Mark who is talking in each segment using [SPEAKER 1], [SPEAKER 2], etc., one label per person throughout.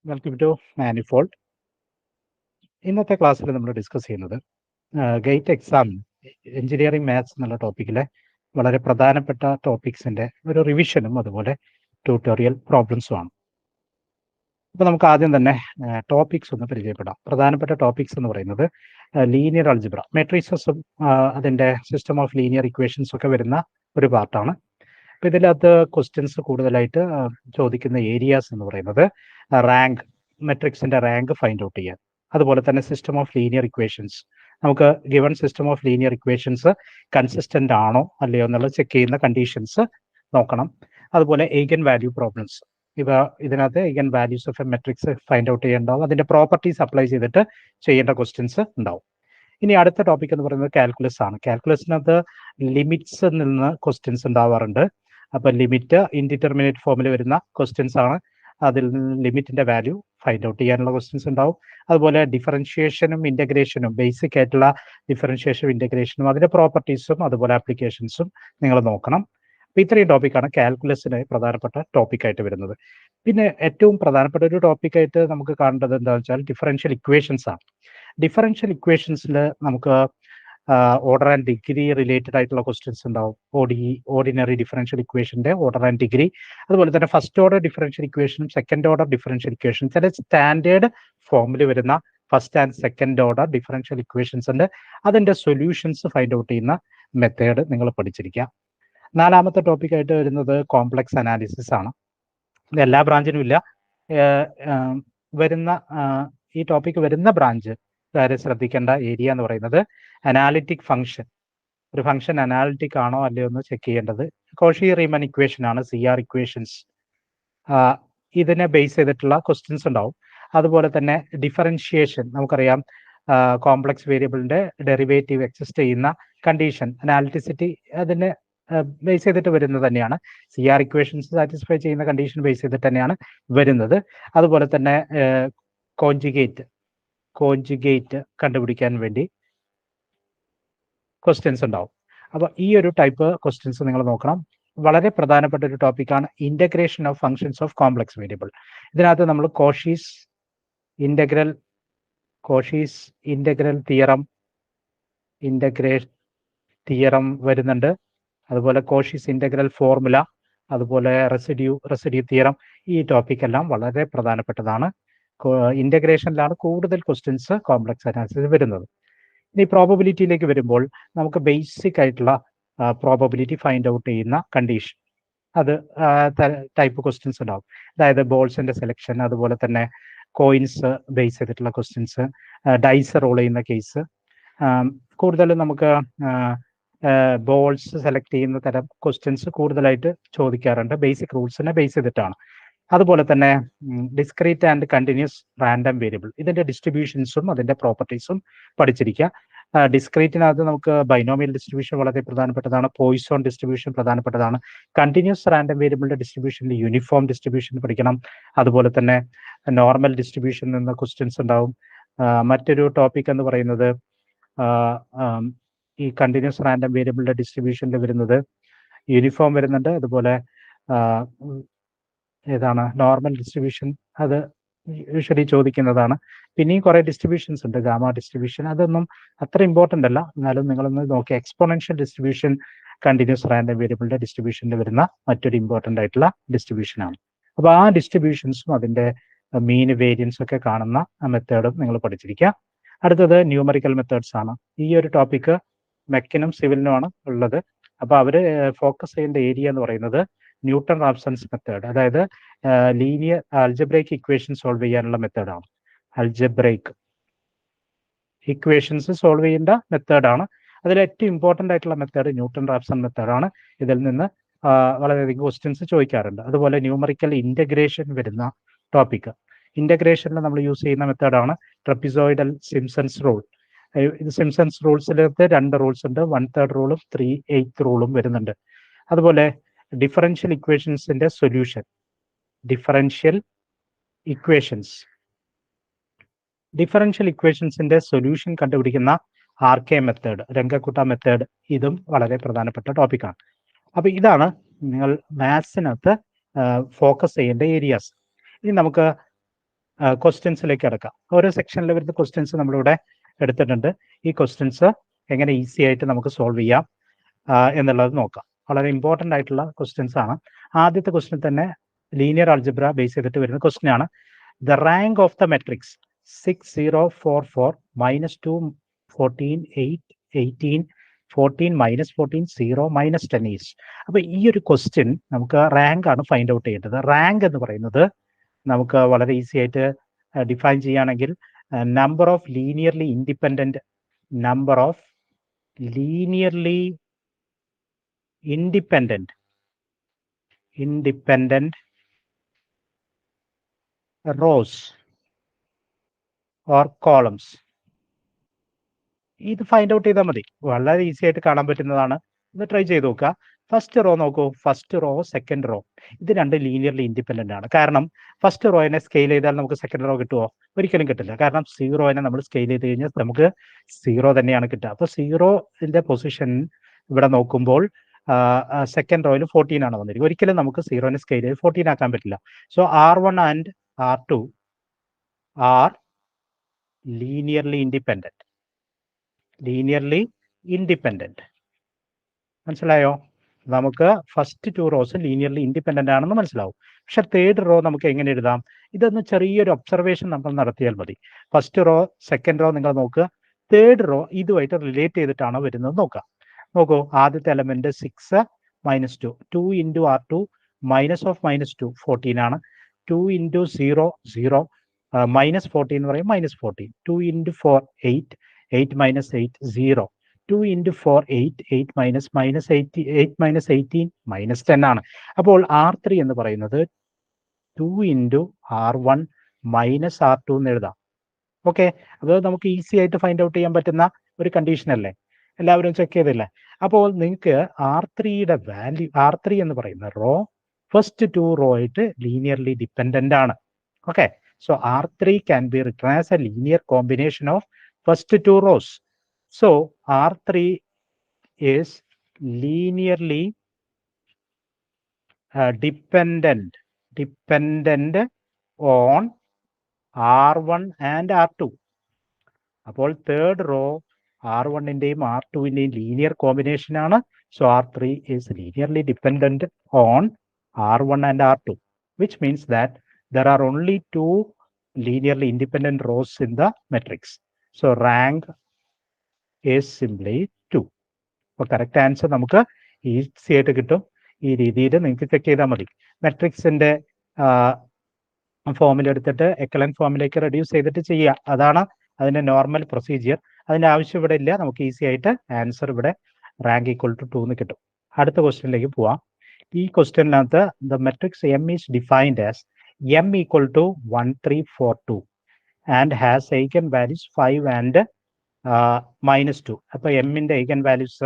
[SPEAKER 1] Welcome to manifold. ഇന്നത്തെ ക്ലാസ്സിൽ നമ്മൾ ഡിസ്കസ് ചെയ്യുന്നത് ഗേറ്റ് എക്സാം എഞ്ചിനീയറിംഗ് മാത്സ് എന്നുള്ള ടോപ്പിക്കിലെ വളരെ പ്രധാനപ്പെട്ട ടോപ്പിക്സിൻ്റെ ഒരു റിവിഷനും അതുപോലെ ട്യൂട്ടോറിയൽ പ്രോബ്ലംസും ആണ്. അപ്പോൾ നമുക്ക് ആദ്യം തന്നെ ടോപ്പിക്സ് ഒന്ന് പരിചയപ്പെടാം. പ്രധാനപ്പെട്ട ടോപ്പിക്സ് എന്ന് പറയുന്നത് ലീനിയർ അൾജിബ്ര, മെട്രിക്സസും അതിൻ്റെ സിസ്റ്റം ഓഫ് ലീനിയർ ഇക്വേഷൻസ് ഒക്കെ വരുന്ന ഒരു പാർട്ടാണ്. അപ്പോൾ ഇതിനകത്ത് ക്വസ്റ്റ്യൻസ് കൂടുതലായിട്ട് ചോദിക്കുന്ന ഏരിയാസ് എന്ന് പറയുന്നത് റാങ്ക്, മെട്രിക്സിൻ്റെ റാങ്ക് ഫൈൻഡ് ഔട്ട് ചെയ്യാൻ, അതുപോലെ തന്നെ സിസ്റ്റം ഓഫ് ലീനിയർ ഇക്വേഷൻസ്, നമുക്ക് given system of linear equations consistent ആണോ അല്ലയോ എന്നുള്ളത് ചെക്ക് ചെയ്യുന്ന കണ്ടീഷൻസ് നോക്കണം. അതുപോലെ എയ്ഗൻ വാല്യൂ പ്രോബ്ലംസ്, ഇതിനകത്ത് eigen values of a matrix find out ചെയ്യേണ്ടാവും, അതിൻ്റെ പ്രോപ്പർട്ടീസ് അപ്ലൈ ചെയ്തിട്ട് ചെയ്യേണ്ട ക്വസ്റ്റ്യൻസ് ഉണ്ടാവും. ഇനി അടുത്ത ടോപ്പിക് എന്ന് പറയുന്നത് കാൽക്കുലസ് ആണ്. കാൽക്കുലസിനകത്ത് ലിമിറ്റ്സ് നിന്ന് ക്വസ്റ്റ്യൻസ് ഉണ്ടാവാറുണ്ട്. അപ്പോൾ ലിമിറ്റ് ഇൻഡിറ്റർമിനേറ്റ് ഫോമിൽ വരുന്ന ക്വസ്റ്റ്യൻസ് ആണ്. അതിൽ നിന്ന് ലിമിറ്റിൻ്റെ വാല്യൂ ഫൈൻഡ് ഔട്ട് ചെയ്യാനുള്ള ക്വസ്റ്റ്യൻസ് ഉണ്ടാവും. അതുപോലെ ഡിഫറൻഷിയേഷനും ഇൻ്റഗ്രേഷനും, ബേസിക് ആയിട്ടുള്ള ഡിഫറൻഷിയേഷനും ഇൻ്റഗ്രേഷനും അതിൻ്റെ പ്രോപ്പർട്ടീസും അതുപോലെ ആപ്ലിക്കേഷൻസും നിങ്ങൾ നോക്കണം. അപ്പോൾ ഇത്രയും ടോപ്പിക്കാണ് കാൽക്കുലസിന് പ്രധാനപ്പെട്ട ടോപ്പിക്കായിട്ട് വരുന്നത്. പിന്നെ ഏറ്റവും പ്രധാനപ്പെട്ട ഒരു ടോപ്പിക്കായിട്ട് നമുക്ക് കാണേണ്ടത് എന്താണെന്ന് വെച്ചാൽ ഡിഫറൻഷ്യൽ ഇക്വേഷൻസ് ആണ്. ഡിഫറൻഷ്യൽ ഇക്വേഷൻസിൽ നമുക്ക് ഓർഡർ ആൻഡ് ഡിഗ്രി റിലേറ്റഡ് ആയിട്ടുള്ള ക്വസ്റ്റ്യൻസ് ഉണ്ടാവും. ഓർഡിനറി ഡിഫറൻഷ്യൽ ഇക്വേഷൻ്റെ ഓർഡർ ആൻഡ് ഡിഗ്രി, അതുപോലെ തന്നെ ഫസ്റ്റ് ഓർഡർ ഡിഫറൻഷ്യൽ ഇക്വേഷനും സെക്കൻഡ് ഓർഡർ ഡിഫറൻഷ്യൽ ഇക്വേഷനും, ചില സ്റ്റാൻഡേർഡ് ഫോമിൽ വരുന്ന first and second order differential equations ഉണ്ട്. അതിൻ്റെ സൊല്യൂഷൻസ് ഫൈൻഡ് ഔട്ട് ചെയ്യുന്ന മെത്തേഡ് നിങ്ങൾ പഠിച്ചിരിക്കുക. നാലാമത്തെ ടോപ്പിക്കായിട്ട് വരുന്നത് കോംപ്ലക്സ് അനാലിസിസ് ആണ്. ഇത് എല്ലാ ബ്രാഞ്ചിനും ഇല്ല. ഈ ടോപ്പിക്ക് വരുന്ന ബ്രാഞ്ച് കാര്യം ശ്രദ്ധിക്കേണ്ട ഏരിയ എന്ന് പറയുന്നത് അനാലിറ്റിക് ഫംഗ്ഷൻ. ഒരു ഫംഗ്ഷൻ അനാലിറ്റിക് ആണോ അല്ലയോ എന്ന് ചെക്ക് ചെയ്യേണ്ടത് കോഷി റീമൻ ഇക്വേഷൻ ആണ്, CR ഇക്വേഷൻസ്. ഇതിനെ ബേസ് ചെയ്തിട്ടുള്ള ക്വസ്റ്റ്യൻസ് ഉണ്ടാവും. അതുപോലെ തന്നെ ഡിഫറൻഷിയേഷൻ, നമുക്കറിയാം കോംപ്ലക്സ് വേരിയബിളിൻ്റെ ഡെറിവേറ്റീവ് എക്സിസ്റ്റ് ചെയ്യുന്ന കണ്ടീഷൻ, അനാലിറ്റിസിറ്റി അതിനെ ബേസ് ചെയ്തിട്ട് വരുന്നത് തന്നെയാണ്. CR ഇക്വേഷൻസ് സാറ്റിസ്ഫൈ ചെയ്യുന്ന കണ്ടീഷൻ ബേസ് ചെയ്തിട്ട് തന്നെയാണ് വരുന്നത്. അതുപോലെ തന്നെ കോഞ്ചുഗേറ്റ് കണ്ടുപിടിക്കാൻ വേണ്ടി ക്വസ്റ്റ്യൻസ് ഉണ്ടാവും. അപ്പോൾ ഈ ഒരു ടൈപ്പ് ക്വസ്റ്റ്യൻസ് നിങ്ങൾ നോക്കണം. വളരെ പ്രധാനപ്പെട്ട ഒരു ടോപ്പിക്കാണ് integration of functions of complex variable. ഇതിനകത്ത് നമ്മൾ കോഷീസ് ഇൻ്റഗ്രൽ തിയറം വരുന്നുണ്ട്. അതുപോലെ കോഷീസ് ഇൻ്റഗ്രൽ ഫോർമുല, അതുപോലെ റെസിഡ്യൂ തിയറം. ഈ ടോപ്പിക്കെല്ലാം വളരെ പ്രധാനപ്പെട്ടതാണ്. ഇൻ്റഗ്രേഷനിലാണ് കൂടുതൽ ക്വസ്റ്റ്യൻസ് കോംപ്ലക്സ് അനാലിസിസ് വരുന്നത്. ഇനി പ്രോബബിലിറ്റിയിലേക്ക് വരുമ്പോൾ നമുക്ക് ബേസിക് ആയിട്ടുള്ള പ്രോബബിലിറ്റി ഫൈൻഡ് ഔട്ട് ചെയ്യുന്ന കണ്ടീഷൻ, അത് ടൈപ്പ് ക്വസ്റ്റ്യൻസ് ഉണ്ടാവും. അതായത് ബോൾസിൻ്റെ സെലക്ഷൻ, അതുപോലെ തന്നെ കോയിൻസ് ബേസ് ചെയ്തിട്ടുള്ള ക്വസ്റ്റ്യൻസ്, ഡൈസ് റോൾ ചെയ്യുന്ന കേസ്. കൂടുതലും നമുക്ക് ബോൾസ് സെലക്ട് ചെയ്യുന്ന തരം ക്വസ്റ്റ്യൻസ് കൂടുതലായിട്ട് ചോദിക്കാറുണ്ട്, ബേസിക് റൂൾസിനെ ബേസ് ചെയ്തിട്ടാണ്. അതുപോലെ തന്നെ discrete and continuous random variable, ഇതിൻ്റെ ഡിസ്ട്രിബ്യൂഷൻസും അതിൻ്റെ പ്രോപ്പർട്ടീസും പഠിച്ചിരിക്കുക. ഡിസ്ക്രീറ്റിനകത്ത് നമുക്ക് ബൈനോമിയൽ ഡിസ്ട്രിബ്യൂഷൻ വളരെ പ്രധാനപ്പെട്ടതാണ്, പോയിസോൺ ഡിസ്ട്രിബ്യൂഷൻ പ്രധാനപ്പെട്ടതാണ്. കണ്ടിന്യൂസ് റാൻഡം വേരിയബിളിൻ്റെ ഡിസ്ട്രിബ്യൂഷനിൽ യൂണിഫോം ഡിസ്ട്രിബ്യൂഷൻ പഠിക്കണം. അതുപോലെ തന്നെ നോർമൽ ഡിസ്ട്രിബ്യൂഷൻ എന്ന ക്വസ്റ്റ്യൻസ് ഉണ്ടാവും. മറ്റൊരു ടോപ്പിക് എന്ന് പറയുന്നത് ഈ കണ്ടിന്യൂസ് റാൻഡം വേരിയബിളിൻ്റെ ഡിസ്ട്രിബ്യൂഷനിൽ വരുന്നത് യൂണിഫോം വരുന്നുണ്ട്. അതുപോലെ നോർമൽ ഡിസ്ട്രിബ്യൂഷൻ, അത് യൂഷ്വലി ചോദിക്കുന്നതാണ്. പിന്നെയും കുറേ ഡിസ്ട്രിബ്യൂഷൻസ് ഉണ്ട്, ഗാമ ഡിസ്ട്രിബ്യൂഷൻ, അതൊന്നും അത്ര ഇമ്പോർട്ടൻ്റ് അല്ല. എന്നാലും നിങ്ങളൊന്ന് നോക്കി, എക്സ്പോണൻഷ്യൽ ഡിസ്ട്രിബ്യൂഷൻ കണ്ടിന്യൂസ് റാൻഡം വേരിയബിളിൻ്റെ ഡിസ്ട്രിബ്യൂഷനിൽ വരുന്ന മറ്റൊരു ഇമ്പോർട്ടൻ്റ് ആയിട്ടുള്ള ഡിസ്ട്രിബ്യൂഷനാണ്. അപ്പോൾ ആ ഡിസ്ട്രിബ്യൂഷൻസും അതിൻ്റെ മീൻ വേരിയൻസ് ഒക്കെ കാണുന്ന മെത്തേഡും നിങ്ങൾ പഠിച്ചിരിക്കുക. അടുത്തത് ന്യൂമറിക്കൽ മെത്തേഡ്സ് ആണ്. ഈ ഒരു ടോപ്പിക്ക് മെക്കിനും സിവിലിനുമാണ് ഉള്ളത്. അപ്പോൾ അവർ ഫോക്കസ് ചെയ്യേണ്ട ഏരിയ എന്ന് പറയുന്നത് ന്യൂട്ടൺ റാപ്സൺസ് മെത്തേഡ്, അതായത് ലീനിയർ അൾജബ്രൈക്ക് ഇക്വേഷൻ സോൾവ് ചെയ്യാനുള്ള മെത്തേഡാണ്. അൾജബ്രൈക്ക് ഇക്വേഷൻസ് സോൾവ് ചെയ്യേണ്ട മെത്തേഡാണ്. അതിൽ ഏറ്റവും ഇമ്പോർട്ടൻ്റ് ആയിട്ടുള്ള മെത്തേഡ് ന്യൂട്ടൺ റാപ്സൺ മെത്തേഡാണ്. ഇതിൽ നിന്ന് വളരെയധികം ക്വസ്റ്റ്യൻസ് ചോദിക്കാറുണ്ട്. അതുപോലെ ന്യൂമറിക്കൽ ഇൻ്റഗ്രേഷൻ വരുന്ന ടോപ്പിക്ക്, ഇൻ്റഗ്രേഷനിൽ നമ്മൾ യൂസ് ചെയ്യുന്ന മെത്തേഡാണ് ട്രപ്പിസോയിഡൽ സിംപ്സൺസ് റൂൾ. ഇത് സിംപ്സൺസ് റൂൾസിലകത്ത് 2 റൂൾസ് ഉണ്ട്, 1/3 റൂളും 3/8 റൂളും വരുന്നുണ്ട്. അതുപോലെ ഡിഫറൻഷ്യൽ ഇക്വേഷൻസിൻ്റെ സൊല്യൂഷൻ, ഡിഫറൻഷ്യൽ ഇക്വേഷൻസിൻ്റെ സൊല്യൂഷൻ കണ്ടുപിടിക്കുന്ന RK മെത്തേഡ്, രംഗക്കുട്ട മെത്തേഡ്, ഇതും വളരെ പ്രധാനപ്പെട്ട ടോപ്പിക്കാണ്. അപ്പോൾ ഇതാണ് നിങ്ങൾ മാത്സിനകത്ത് ഫോക്കസ് ചെയ്യേണ്ട ഏരിയാസ്. ഇനി നമുക്ക് ക്വസ്റ്റ്യൻസിലേക്ക് കിടക്കാം. ഓരോ സെക്ഷനിൽ വരുന്ന ക്വസ്റ്റ്യൻസ് നമ്മളിവിടെ എടുത്തിട്ടുണ്ട്. ഈ ക്വസ്റ്റ്യൻസ് എങ്ങനെ ഈസി ആയിട്ട് നമുക്ക് സോൾവ് ചെയ്യാം എന്നുള്ളത് നോക്കാം. വളരെ ഇമ്പോർട്ടൻ്റ് ആയിട്ടുള്ള ക്വസ്റ്റ്യൻസ് ആണ്. ആദ്യത്തെ ക്വസ്റ്റ്യൻ തന്നെ ലീനിയർ ആൾജിബ്ര ബേസ് ചെയ്തിട്ട് വരുന്ന ക്വസ്റ്റ്യൻ ആണ്. The rank of the matrix 6044 -2 14 8 18 14 -14 0 -10 is. അപ്പോൾ ഈ ഒരു ക്വസ്റ്റ്യൻ നമുക്ക് റാങ്ക് ആണ് ഫൈൻഡ് ഔട്ട് ചെയ്യേണ്ടത്. റാങ്ക് എന്ന് പറയുന്നത് നമുക്ക് വളരെ ഈസി ആയിട്ട് ഡിഫൈൻ ചെയ്യുകയാണെങ്കിൽ number of linearly independent rose or columns. ഇത് ഫൈൻഡ് ഔട്ട് ചെയ്താൽ മതി. വളരെ ഈസി ആയിട്ട് കാണാൻ പറ്റുന്നതാണ്. ഇത് ട്രൈ ചെയ്ത് നോക്കുക. ഫസ്റ്റ് റോ നോക്കൂ. ഫസ്റ്റ് റോ, സെക്കൻഡ് റോ, ഇത് രണ്ട് ലീനിയർലി ഇൻഡിപെൻഡന്റ് ആണ്. കാരണം ഫസ്റ്റ് റോയിനെ സ്കെയിൽ ചെയ്താൽ നമുക്ക് സെക്കൻഡ് റോ കിട്ടുമോ? ഒരിക്കലും കിട്ടില്ല. കാരണം സീറോനെ നമ്മൾ സ്കെയിൽ ചെയ്ത് കഴിഞ്ഞാൽ നമുക്ക് 0 തന്നെയാണ് കിട്ടുക. അപ്പോൾ സീറോന്റെ പൊസിഷൻ ഇവിടെ നോക്കുമ്പോൾ സെക്കൻഡ് റോയിൽ 14 ആണ് വന്നിരിക്കുന്നത്. ഒരിക്കലും നമുക്ക് സീറോനെ സ്കെയിൽ ചെയ്ത് 14 ആക്കാൻ പറ്റില്ല. So R1 and R2 R linearly independent. മനസ്സിലായോ? നമുക്ക് ഫസ്റ്റ് 2 റോസ് ലീനിയർലി ഇൻഡിപെൻഡന്റ് ആണെന്ന് മനസ്സിലാവും. പക്ഷെ തേർഡ് റോ നമുക്ക് എങ്ങനെ എഴുതാം? ഇതൊന്ന് ചെറിയൊരു ഒബ്സർവേഷൻ നമ്മൾ നടത്തിയാൽ മതി. ഫസ്റ്റ് റോ, സെക്കൻഡ് റോ നിങ്ങൾ നോക്കുക. തേർഡ് റോ ഇതുമായിട്ട് റിലേറ്റ് ചെയ്തിട്ടാണോ വരുന്നത് നോക്കുക. നോക്കൂ, ആദ്യത്തെ എലമെന്റ് 6 -2 2 ഇൻറ്റു R2 -2 14 ആണ്. 2 ഇൻറ്റു 0 0 -14 എന്ന് പറയും -14. 2 ഇൻറ്റു 4 8 8 -8 0. 2 ഇൻറ്റു 4 8 8 -18 -10 ആണ്. അപ്പോൾ R3 എന്ന് പറയുന്നത് 2 ഇൻറ്റു R1 -R2 എന്ന് എഴുതാം. ഓക്കെ, അത് നമുക്ക് ഈസി ആയിട്ട് ഫൈൻഡ് ഔട്ട് ചെയ്യാൻ പറ്റുന്ന ഒരു കണ്ടീഷൻ അല്ലേ? എല്ലാവരും ചെക്ക് ചെയ്തില്ലേ? അപ്പോൾ നിങ്ങൾക്ക് R3യുടെ വാല്യൂ, R3 എന്ന് പറയുന്ന റോ ഫസ്റ്റ് 2 റോ ആയിട്ട് ലീനിയർലി ഡിപെൻഡന്റ് ആണ്. Okay, so R3 can be written as a linear combination of first 2 rows. So R3 is linearly dependent on R1 and R2. അപ്പോൾ തേർഡ് റോ R1ന്റെയും R2ന്റെയും ലീനിയർ കോമ്പിനേഷൻ ആണ്. So R3 is linearly dependent on R1 and R2, which means that there are only 2 linearly independent rows in the matrix. So rank is simply 2. അപ്പോൾ correct answer നമുക്ക് easy ആയിട്ട് കിട്ടും. ഈ രീതിയിൽ നിങ്ങൾക്ക് check ചെയ്താൽ മതി. മെട്രിക്സിന്റെ ഫോമിൽ എടുത്തിട്ട് എക്കലൻ ഫോമിലേക്ക് റെഡ്യൂസ് ചെയ്തിട്ട് ചെയ്യുക. അതാണ് അതിന്റെ നോർമൽ പ്രൊസീജിയർ. അതിന്റെ ആവശ്യം ഇവിടെ ഇല്ല. നമുക്ക് ഈസി ആയിട്ട് ആൻസർ ഇവിടെ റാങ്ക് ഈക്വൽ ടു 2 എന്ന് കിട്ടും. അടുത്ത ക്വസ്റ്റ്യനിലേക്ക് പോവാം. ഈ ക്വസ്റ്റ്യനകത്ത് the matrix M is defined as m equal to 1 3 4 2 and has eigen values 5 and -2. അപ്പോൾ എമ്മിന്റെ eigen values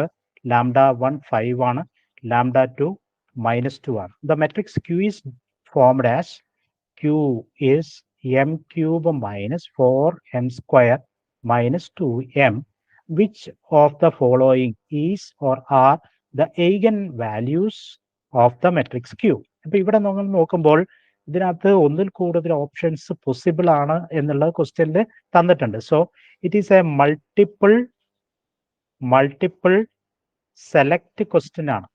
[SPEAKER 1] λ1 5 ആണ്, λ2 -2 ആണ്. The matrix Q is formed as Q is m cube -4m square -2m. Which of the following is or are the eigen values of the matrix Q? അപ്പോൾ ഇവിടെ നമ്മൾ നോക്കുമ്പോൾ ഇതിനകത്ത് ഒന്നിൽ കൂടുതൽ ഓപ്ഷൻസ് പോസിബിൾ ആണ് എന്നുള്ള ക്വസ്റ്റ്യനിൽ തന്നിട്ടുണ്ട്. So it is A multiple select question ആണ്.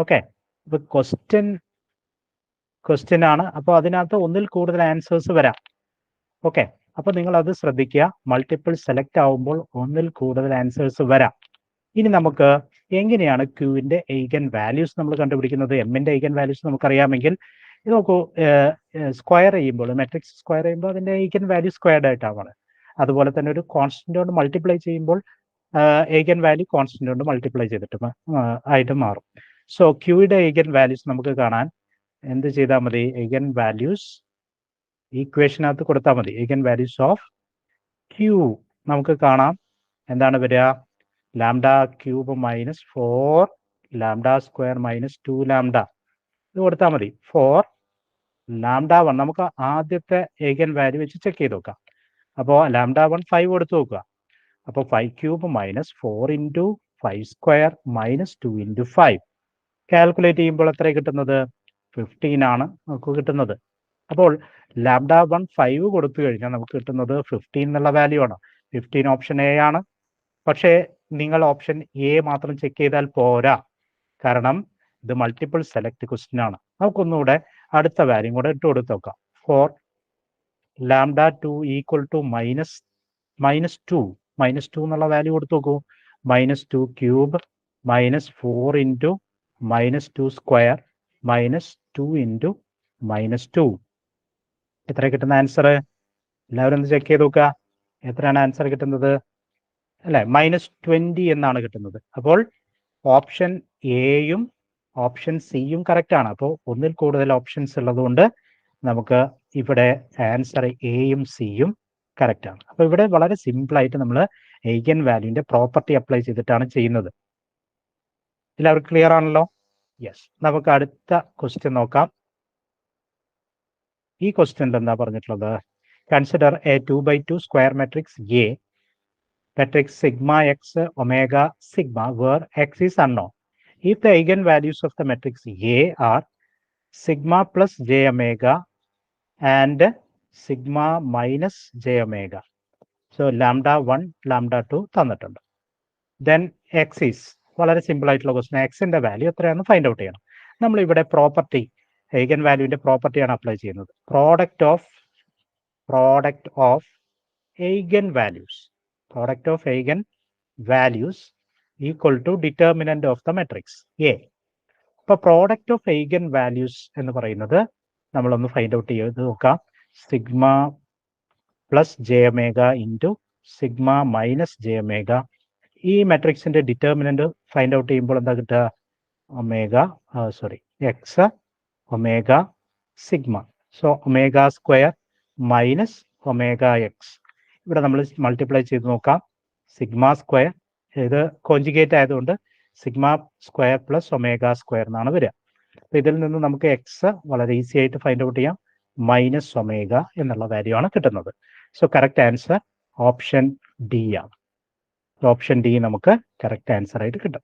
[SPEAKER 1] ഓക്കെ, അപ്പൊ ക്വസ്റ്റ്യൻ ആണ്. അപ്പോൾ അതിനകത്ത് ഒന്നിൽ കൂടുതൽ ആൻസേഴ്സ് വരാം. ഓക്കെ, അപ്പൊ നിങ്ങൾ അത് ശ്രദ്ധിക്കുക. മൾട്ടിപ്പിൾ സെലക്ട് ആവുമ്പോൾ ഒന്നിൽ കൂടുതൽ ആൻസേഴ്സ് വരാം. ഇനി നമുക്ക് എങ്ങനെയാണ് ക്യൂവിന്റെ eigen വാല്യൂസ് നമ്മൾ കണ്ടുപിടിക്കുന്നത്? എമ്മിന്റെ eigen വാല്യൂസ് നമുക്കറിയാമെങ്കിൽ ഇത് നോക്കൂ, സ്ക്വയർ ചെയ്യുമ്പോൾ, മെട്രിക്സ് സ്ക്വയർ ചെയ്യുമ്പോൾ അതിന്റെ eigen വാല്യൂ സ്ക്വയർഡ് ആയിട്ടാണ്. അതുപോലെ തന്നെ ഒരു കോൺസ്റ്റന്റ് കൊണ്ട് മൾട്ടിപ്ലൈ ചെയ്യുമ്പോൾ eigen വാല്യൂ കോൺസ്റ്റന്റ് കൊണ്ട് മൾട്ടിപ്ലൈ ചെയ്തിട്ട് ആയിട്ട് മാറും. സോ ക്യൂയുടെ eigen വാല്യൂസ് നമുക്ക് കാണാൻ എന്ത് ചെയ്താൽ മതി? eigen വാല്യൂസ് ഈക്വേഷനകത്ത് കൊടുത്താൽ മതി. eigen വാല്യൂസ് ഓഫ് ക്യൂ നമുക്ക് കാണാം. എന്താണ് വരിക? λ³ -4 λ² -2 λ. ഇത് കൊടുത്താൽ മതി. 4 λ1 നമുക്ക് ആദ്യത്തെ eigen വാല്യൂ വെച്ച് ചെക്ക് ചെയ്ത് നോക്കാം. അപ്പോൾ λ1 5 കൊടുത്തു നോക്കുക. അപ്പോൾ 5³ -4 × 5² -2 × 5 കാൽക്കുലേറ്റ് ചെയ്യുമ്പോൾ എത്ര കിട്ടുന്നത്? 15 ആണ് നമുക്ക് കിട്ടുന്നത്. അപ്പോൾ λ1 5 കൊടുത്തു കഴിഞ്ഞാൽ നമുക്ക് കിട്ടുന്നത് 15 എന്നുള്ള വാല്യൂ ആണ്. 15 ഓപ്ഷൻ എ ആണ്. പക്ഷേ നിങ്ങൾ ഓപ്ഷൻ എ മാത്രം ചെക്ക് ചെയ്താൽ പോരാ, കാരണം ഇത് മൾട്ടിപ്പിൾ സെലക്ട് ക്വസ്റ്റ്യൻ ആണ്. നമുക്കൊന്നുകൂടെ അടുത്ത വാല്യൂ കൂടെ ഇട്ട് കൊടുത്ത് നോക്കാം. For λ2 equal to minus two എന്നുള്ള വാല്യൂ കൊടുത്തു നോക്കൂ. -2 ക്യൂബ് -4 ഇൻറ്റു -2 സ്ക്വയർ -2 ഇൻറ്റു -2. എത്ര കിട്ടുന്ന ആൻസർ? എല്ലാവരും ഒന്ന് ചെക്ക് ചെയ്ത് നോക്കുക. എത്രയാണ് ആൻസർ കിട്ടുന്നത്? അല്ലെ, -20 എന്നാണ് കിട്ടുന്നത്. അപ്പോൾ ഓപ്ഷൻ എയും ഓപ്ഷൻ സിയും കറക്റ്റ് ആണ്. അപ്പോൾ ഒന്നിൽ കൂടുതൽ ഓപ്ഷൻസ് ഉള്ളതുകൊണ്ട് നമുക്ക് ഇവിടെ ആൻസർ എയും സിയും കറക്റ്റ് ആണ്. അപ്പോൾ ഇവിടെ വളരെ സിമ്പിൾ ആയിട്ട് നമ്മൾ ഐഗൻ വാല്യൂവിന്റെ പ്രോപ്പർട്ടി അപ്ലൈ ചെയ്തിട്ടാണ് ചെയ്യുന്നത്. എല്ലാവർക്കും ക്ലിയർ ആണല്ലോ? യെസ്. നമുക്ക് അടുത്ത ക്വസ്റ്റ്യൻ നോക്കാം. ഈ ക്വസ്റ്റ്യനിൽ എന്താ പറഞ്ഞിട്ടുള്ളത്? Consider A 2x2 square matrix A, matrix sigma x omega sigma where x is unknown. If the eigenvalues of the matrix A are sigma plus j omega and sigma minus j omega. So λ1, λ2 തന്നിട്ടുണ്ട്. Then x is വളരെ simple ആയിട്ടുള്ള question. എക്സിന്റെ value എത്രയാണെന്ന് find out ചെയ്യണം. നമ്മൾ ഇവിടെ property eigen വാല്യൂവിന്റെ പ്രോപ്പർട്ടിയാണ് apply ചെയ്യുന്നത്. Product of eigen values equal to determinant of the matrix A. അപ്പോൾ പ്രോഡക്റ്റ് ഓഫ് eigen values എന്ന് പറയുന്നത് നമ്മളൊന്ന് ഫൈൻഡ് ഔട്ട് ചെയ്ത് നോക്കാം. Sigma plus J omega into sigma minus J omega. ഈ മെട്രിക്സിന്റെ ഡിറ്റർമിനന്റ് ഫൈൻഡ് ഔട്ട് ചെയ്യുമ്പോൾ എന്താ കിട്ടുക? X omega sigma. So omega square minus omega X. ഇവിടെ നമ്മൾ മൾട്ടിപ്ലൈ ചെയ്ത് നോക്കാം. സിഗ്മ സ്ക്വയർ, ഇത് കോഞ്ചുഗേറ്റ് ആയതുകൊണ്ട് sigma square plus omega square എന്നാണ് വരിക. അപ്പൊ ഇതിൽ നിന്ന് നമുക്ക് എക്സ് വളരെ ഈസി ആയിട്ട് ഫൈൻഡ് ഔട്ട് ചെയ്യാം. മൈനസ് ഒമേഗ എന്നുള്ള വാല്യൂ ആണ് കിട്ടുന്നത്. So correct answer option D ആണ്. ഓപ്ഷൻ ഡി നമുക്ക് കറക്റ്റ് ആൻസർ ആയിട്ട് കിട്ടും.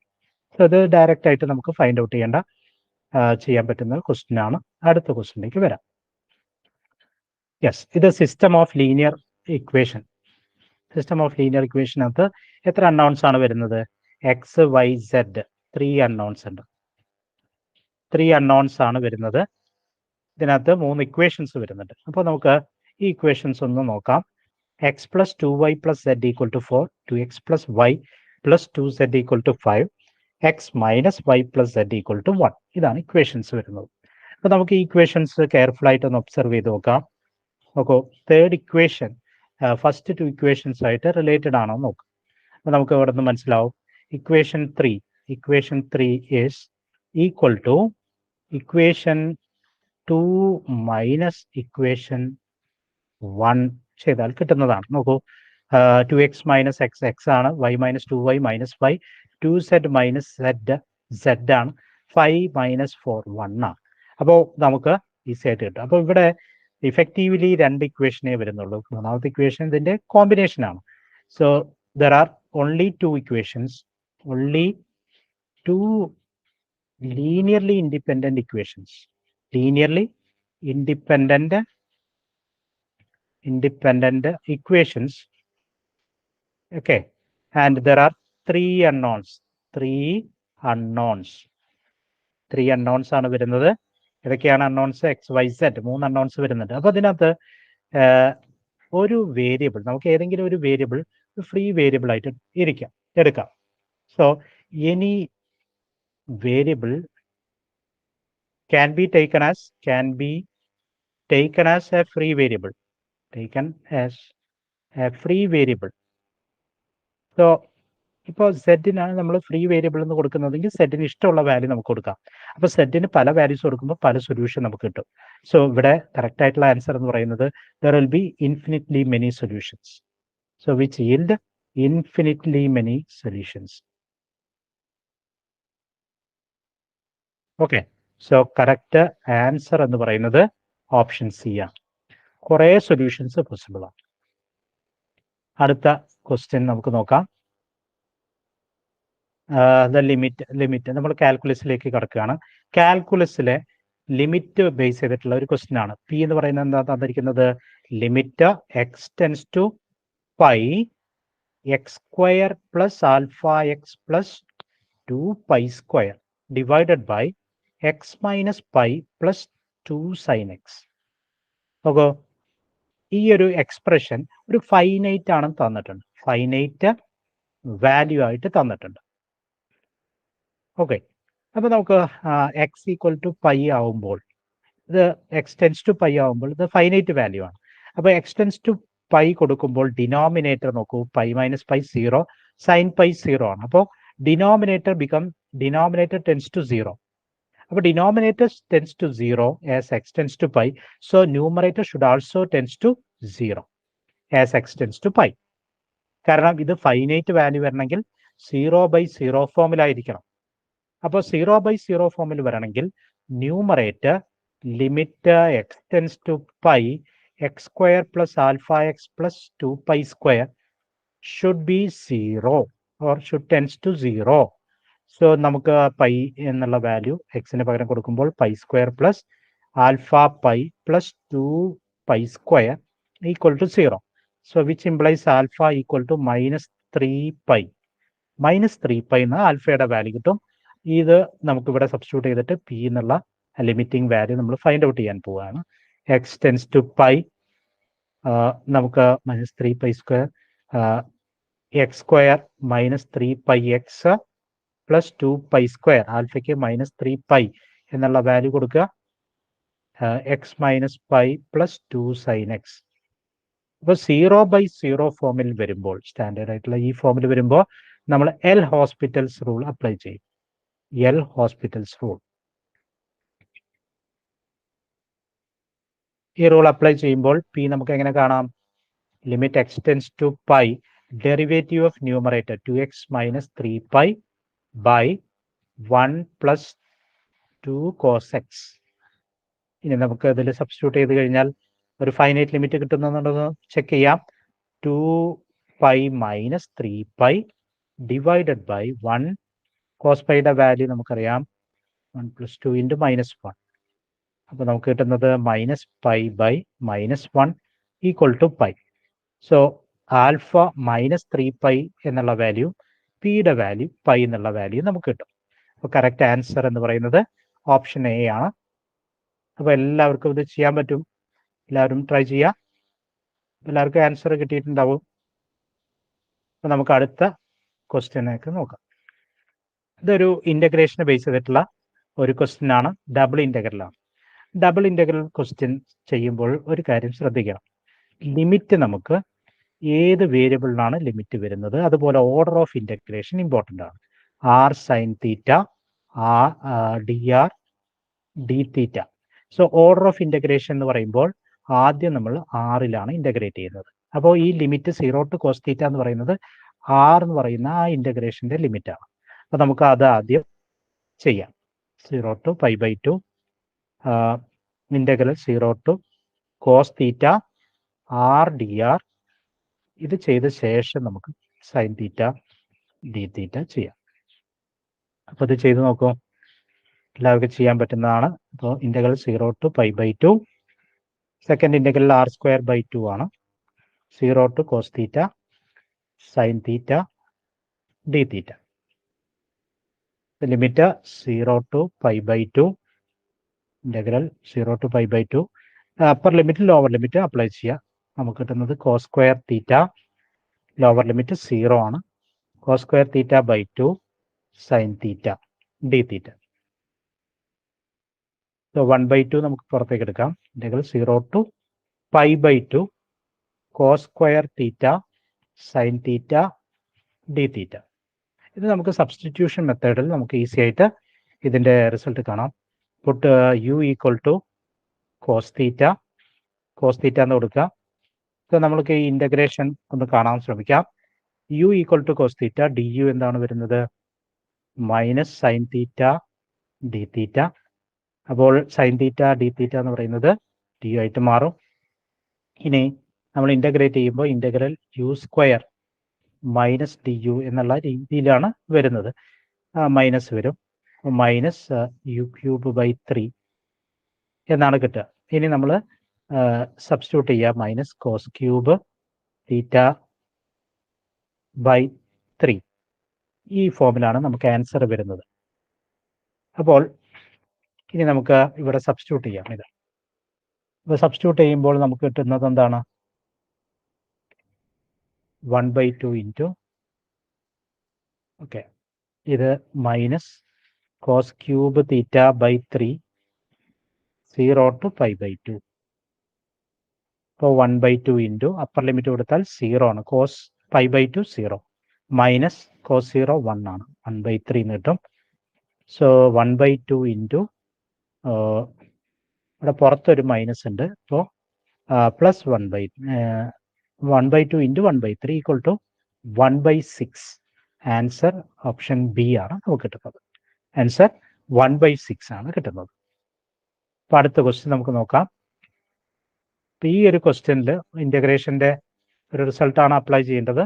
[SPEAKER 1] സോ ഇത് ഡയറക്റ്റ് ആയിട്ട് നമുക്ക് ഫൈൻഡ് ഔട്ട് ചെയ്യാൻ പറ്റുന്ന ക്വസ്റ്റ്യൻ ആണ്. അടുത്ത ക്വസ്റ്റ്യനിലേക്ക് വരാം. യെസ്, ഇത് system of linear equation. System of linear ഇക്വേഷനകത്ത് എത്ര അൺനോൺസ് ആണ് വരുന്നത്? എക്സ് വൈ സെഡ് 3 അൺനോൺസ് ഉണ്ട്. 3 അൺനോൺസ് ആണ് വരുന്നത്. ഇതിനകത്ത് 3 ഇക്വേഷൻസ് വരുന്നുണ്ട്. അപ്പോൾ നമുക്ക് ഈ ഇക്വേഷൻസ് ഒന്ന് നോക്കാം. X plus 2y plus z equal to 4, 2x plus y plus 2z equal to 5, x minus y plus z equal to 1. ഇതാണ് ഇക്വേഷൻസ് വരുന്നത്. അപ്പോൾ നമുക്ക് ഈ ഇക്വേഷൻസ് കെയർഫുൾ ആയിട്ട് ഒന്ന് ഒബ്സർവ് ചെയ്ത് നോക്കാം. നോക്കൂ, തേർഡ് ഇക്വേഷൻ ഫസ്റ്റ് 2 ഇക്വേഷൻസ് ആയിട്ട് റിലേറ്റഡ് ആണോ നോക്കാം. അപ്പോൾ നമുക്ക് ഇവിടെ നിന്ന് മനസ്സിലാവും. Equation 3 is equal to equation 2 minus equation 1 ചെയ്താൽ കിട്ടുന്നതാണ്. നോക്കൂ, 2x മൈനസ് എക്സ് എക്സ് ആണ്, y minus 2y minus 5, 2z minus z ആണ്, 5 മൈനസ് 4 1 ആണ്. അപ്പോൾ നമുക്ക് ഈസി ആയിട്ട് കിട്ടും. അപ്പോൾ ഇവിടെ ഇഫക്റ്റീവ്ലി 2 ഇക്വേഷനേ വരുന്നുള്ളൂ. മൂന്നാമത്തെ ഇക്വേഷൻ ഇതിന്റെ കോമ്പിനേഷൻ ആണ്. So there are only 2 equations, only 2 linearly independent equations. Linearly independent equations. Okay, and there are 3 unknowns. 3 unknowns ആണ് വരുന്നത്. ഏതൊക്കെയാണ് unknowns? X y z 3 unknowns വരുന്നുണ്ട്. അപ്പോൾ അതിനകത്ത് ഒരു വേരിയബിൾ, നമുക്ക് ഏതെങ്കിലും ഒരു വേരിയബിൾ ഫ്രീ വേരിയബിൾ ആയിട്ട് എടുക്കാം. So any variable can be taken as a free variable. So ഇപ്പോൾ സെഡിനാണ് നമ്മൾ ഫ്രീ വേരിയബിൾ എന്ന് കൊടുക്കുന്നതെങ്കിൽ സെഡിന് ഇഷ്ടമുള്ള വാല്യൂ നമുക്ക് കൊടുക്കാം. അപ്പോൾ സെഡിന് പല വാല്യൂസ് കൊടുക്കുമ്പോൾ പല സൊല്യൂഷൻ നമുക്ക് കിട്ടും. സോ ഇവിടെ കറക്റ്റ് ആയിട്ടുള്ള ആൻസർ എന്ന് പറയുന്നത് there will be infinitely many solutions. So which yield infinitely many solutions. Okay, so correct answer എന്ന് പറയുന്നത് ഓപ്ഷൻ സി ആണ്. കുറേ സൊല്യൂഷൻസ് പോസിബിൾ ആണ്. അടുത്ത ക്വസ്റ്റ്യൻ നമുക്ക് നോക്കാം. ലിമിറ്റ് നമ്മൾ കാൽക്കുലസിലേക്ക് കടക്കുകയാണ്. കാൽക്കുലസിലെ ലിമിറ്റ് ബേസ് ചെയ്തിട്ടുള്ള ഒരു ക്വസ്റ്റ്യൻ ആണ്. പി എന്ന് പറയുന്നത് എന്താ തന്നിരിക്കുന്നത്? Limit x tends to pi x square plus alpha x plus 2 pi square divided by x minus pi plus 2 sine x. നോക്കൂ, ഈ ഒരു എക്സ്പ്രഷൻ ഒരു ഫൈനൈറ്റ് ആണെന്ന് തന്നിട്ടുണ്ട്. ഫൈനൈറ്റ് വാല്യൂ ആയിട്ട് തന്നിട്ടുണ്ട്. ഓക്കെ, അപ്പോൾ നമുക്ക് എക്സ് ഈക്വൽ ടു പൈ ആവുമ്പോൾ ഇത് എക്സ് ടെൻസ് ടു പൈ ആവുമ്പോൾ ഇത് ഫൈനൈറ്റ് വാല്യൂ ആണ്. അപ്പോൾ എക്സ് ടെൻസ് ടു പൈ കൊടുക്കുമ്പോൾ ഡിനോമിനേറ്റർ നോക്കൂ, pi minus pi 0, sine pi 0 ആണ്. അപ്പോൾ ഡിനോമിനേറ്റർ ടെൻസ് ടു 0. അപ്പോൾ denominator tends to 0 as x tends to pi. So numerator should also tends to 0 as x tends to pi. കാരണം ഇത് finite value വരണമെങ്കിൽ 0/0 ഫോമിലായിരിക്കണം. അപ്പോൾ 0/0 ഫോമിൽ വരണമെങ്കിൽ numerator limit x tends to pi x square plus alpha x plus 2 pi square should be 0 or should tends to 0. So നമുക്ക് pi എന്നുള്ള value എക്സിന് പകരം കൊടുക്കുമ്പോൾ pi square plus alpha pi plus 2 pi square equal to 0. So which implies alpha equal to -3π. -3π എന്ന ആൽഫയുടെ value കിട്ടും. ഇത് നമുക്കിവിടെ സബ്സ്റ്റിറ്റ്യൂട്ട് ചെയ്തിട്ട് പി എന്നുള്ള ലിമിറ്റിംഗ് വാല്യൂ നമ്മൾ ഫൈൻഡ് ഔട്ട് ചെയ്യാൻ പോവുകയാണ്. എക്സ് ടെൻസ് ടു പൈ നമുക്ക് -3π square x square -3π x plus 2π square, ആൽഫയ്ക്ക് -3π എന്നുള്ള വാല്യൂ കൊടുക്കുക, x minus pi plus 2 sine x. അപ്പോൾ 0/0 ഫോമിൽ വരുമ്പോൾ, സ്റ്റാൻഡേർഡ് ആയിട്ടുള്ള ഈ ഫോമിൽ വരുമ്പോൾ നമ്മൾ എൽ ഹോസ്പിറ്റൽസ് റൂൾ അപ്ലൈ ചെയ്യും. L Hospital's rule. ഈ റൂൾ അപ്ലൈ ചെയ്യുമ്പോൾ പി നമുക്ക് എങ്ങനെ കാണാം? Limit x tends to pi derivative of numerator 2x minus 3π by 1 plus 2 cos x. ഇനി നമുക്ക് ഇതിൽ സബ്സ്റ്റിറ്റ്യൂട്ട് ചെയ്ത് കഴിഞ്ഞാൽ ഒരു ഫൈനൈറ്റ് ലിമിറ്റ് കിട്ടുന്നുണ്ടെന്ന് ചെക്ക് ചെയ്യാം. 2π മൈനസ് 3π ഡിവൈഡഡ് ബൈ 1 കോസ് പൈയുടെ വാല്യൂ നമുക്കറിയാം 1 പ്ലസ് 2 ഇൻറ്റു -1. അപ്പോൾ നമുക്ക് കിട്ടുന്നത് -π/-1 equal to pi. So alpha -3π എന്നുള്ള വാല്യൂ, പിയുടെ വാല്യൂ പൈ എന്നുള്ള വാല്യൂ നമുക്ക് കിട്ടും. അപ്പോൾ കറക്റ്റ് ആൻസർ എന്ന് പറയുന്നത് ഓപ്ഷൻ എ ആണ്. അപ്പോൾ എല്ലാവർക്കും ഇത് ചെയ്യാൻ പറ്റും. എല്ലാവരും ട്രൈ ചെയ്യുക. എല്ലാവർക്കും ആൻസർ കിട്ടിയിട്ടുണ്ടാവും. അപ്പോൾ നമുക്ക് അടുത്ത ക്വസ്റ്റ്യനൊക്കെ നോക്കാം. ഇതൊരു ഇൻ്റഗ്രേഷനെ ബേസ് ചെയ്തിട്ടുള്ള ഒരു ക്വസ്റ്റ്യൻ ആണ്. ഡബിൾ ഇൻ്റഗ്രലാണ്. ഡബിൾ ഇൻ്റഗ്രൽ ക്വസ്റ്റ്യൻ ചെയ്യുമ്പോൾ ഒരു കാര്യം ശ്രദ്ധിക്കണം. ലിമിറ്റ് നമുക്ക് ഏത് വേരിയബിളിനാണ് ലിമിറ്റ് വരുന്നത്, അതുപോലെ ഓർഡർ ഓഫ് ഇൻ്റഗ്രേഷൻ ഇമ്പോർട്ടൻ്റ് ആണ്. R sine theta, dr d theta. So order of integration എന്ന് പറയുമ്പോൾ ആദ്യം നമ്മൾ ആറിലാണ് ഇൻ്റഗ്രേറ്റ് ചെയ്യുന്നത്. അപ്പോൾ ഈ ലിമിറ്റ് 0 ടു കോസ് തീറ്റ എന്ന് പറയുന്നത് ആർ എന്ന് പറയുന്ന ആ ഇൻ്റഗ്രേഷൻ്റെ ലിമിറ്റാണ്. അപ്പോൾ നമുക്ക് അത് ആദ്യം ചെയ്യാം. 0 to π/2 integral 0 to cos theta r dr. ഇത് ചെയ്ത ശേഷം നമുക്ക് സൈൻ തീറ്റ ഡി തീറ്റ ചെയ്യാം. അപ്പോൾ ഇത് ചെയ്ത് നോക്കൂ, എല്ലാവർക്കും ചെയ്യാൻ പറ്റുന്നതാണ്. അപ്പോൾ integral 0 to π/2, second integral r²/2 ആണ്. 0 to cos theta sine theta d theta. Limit 0 to π/2, integral 0 to π/2. Upper limit lower limit apply ചെയ്യുക. നമുക്ക് കിട്ടുന്നത് cos² തീറ്റ, ലോവർ ലിമിറ്റ് 0 ആണ്. cos² തീറ്റ/2 sine theta d theta. So 1/2 നമുക്ക് പുറത്തേക്ക് എടുക്കാം. Integral 0 to π/2 cos² theta sine theta d theta. ഇത് നമുക്ക് സബ്സ്റ്റിറ്റ്യൂഷൻ മെത്തേഡിൽ നമുക്ക് ഈസി ആയിട്ട് ഇതിൻ്റെ റിസൾട്ട് കാണാം. Put u equal to cos theta എന്ന് കൊടുക്കുക. സോ നമ്മൾക്ക് ഈ ഇൻ്റഗ്രേഷൻ ഒന്ന് കാണാൻ ശ്രമിക്കാം. U equal to cos theta, d u എന്താണ് വരുന്നത്? Minus sine theta d theta. അപ്പോൾ സൈൻ തീറ്റ ഡി തീറ്റ എന്ന് പറയുന്നത് ഡി യു ആയിട്ട് മാറും. ഇനി നമ്മൾ ഇൻ്റഗ്രേറ്റ് ചെയ്യുമ്പോൾ integral u² minus D U എന്നുള്ള രീതിയിലാണ് വരുന്നത്. മൈനസ് വരും. -u³ /3 എന്നാണ് കിട്ടുക. ഇനി നമ്മൾ സബ്സ്റ്റിറ്റ്യൂട്ട് ചെയ്യുക, minus cos cube theta by 3. ഈ ഫോമിലാണ് നമുക്ക് ആൻസർ വരുന്നത്. അപ്പോൾ ഇനി നമുക്ക് ഇവിടെ സബ്സ്റ്റിറ്റ്യൂട്ട് ചെയ്യാം. ഇത് ഇപ്പോൾ സബ്സ്റ്റിറ്റ്യൂട്ട് ചെയ്യുമ്പോൾ നമുക്ക് കിട്ടുന്നത് എന്താണ്? 1/2 ഇൻറ്റു ഓക്കെ, ഇത് minus cos cube theta by 3 0 to π/2. ഇപ്പോൾ 1/2 ഇൻറ്റു അപ്പർ ലിമിറ്റ് കൊടുത്താൽ 0 ആണ്, കോസ് π/2 0 മൈനസ് കോസ് 0 1 ആണ്, 1/3 എന്ന് കിട്ടും. സോ 1/2 ഇൻറ്റു ഇവിടെ പുറത്തൊരു മൈനസ് ഉണ്ട്, അപ്പോൾ plus 1/2 into 1/3 equal to 1/6. Answer option B ആണ് നമുക്ക് കിട്ടുന്നത്. ആൻസർ 1/6 ആണ് കിട്ടുന്നത്. അപ്പോൾ അടുത്ത ക്വസ്റ്റ്യൻ നമുക്ക് നോക്കാം. അപ്പോൾ ഈ ഒരു ക്വസ്റ്റ്യനിൽ ഇൻ്റഗ്രേഷൻ്റെ ഒരു റിസൾട്ടാണ് അപ്ലൈ ചെയ്യേണ്ടത്.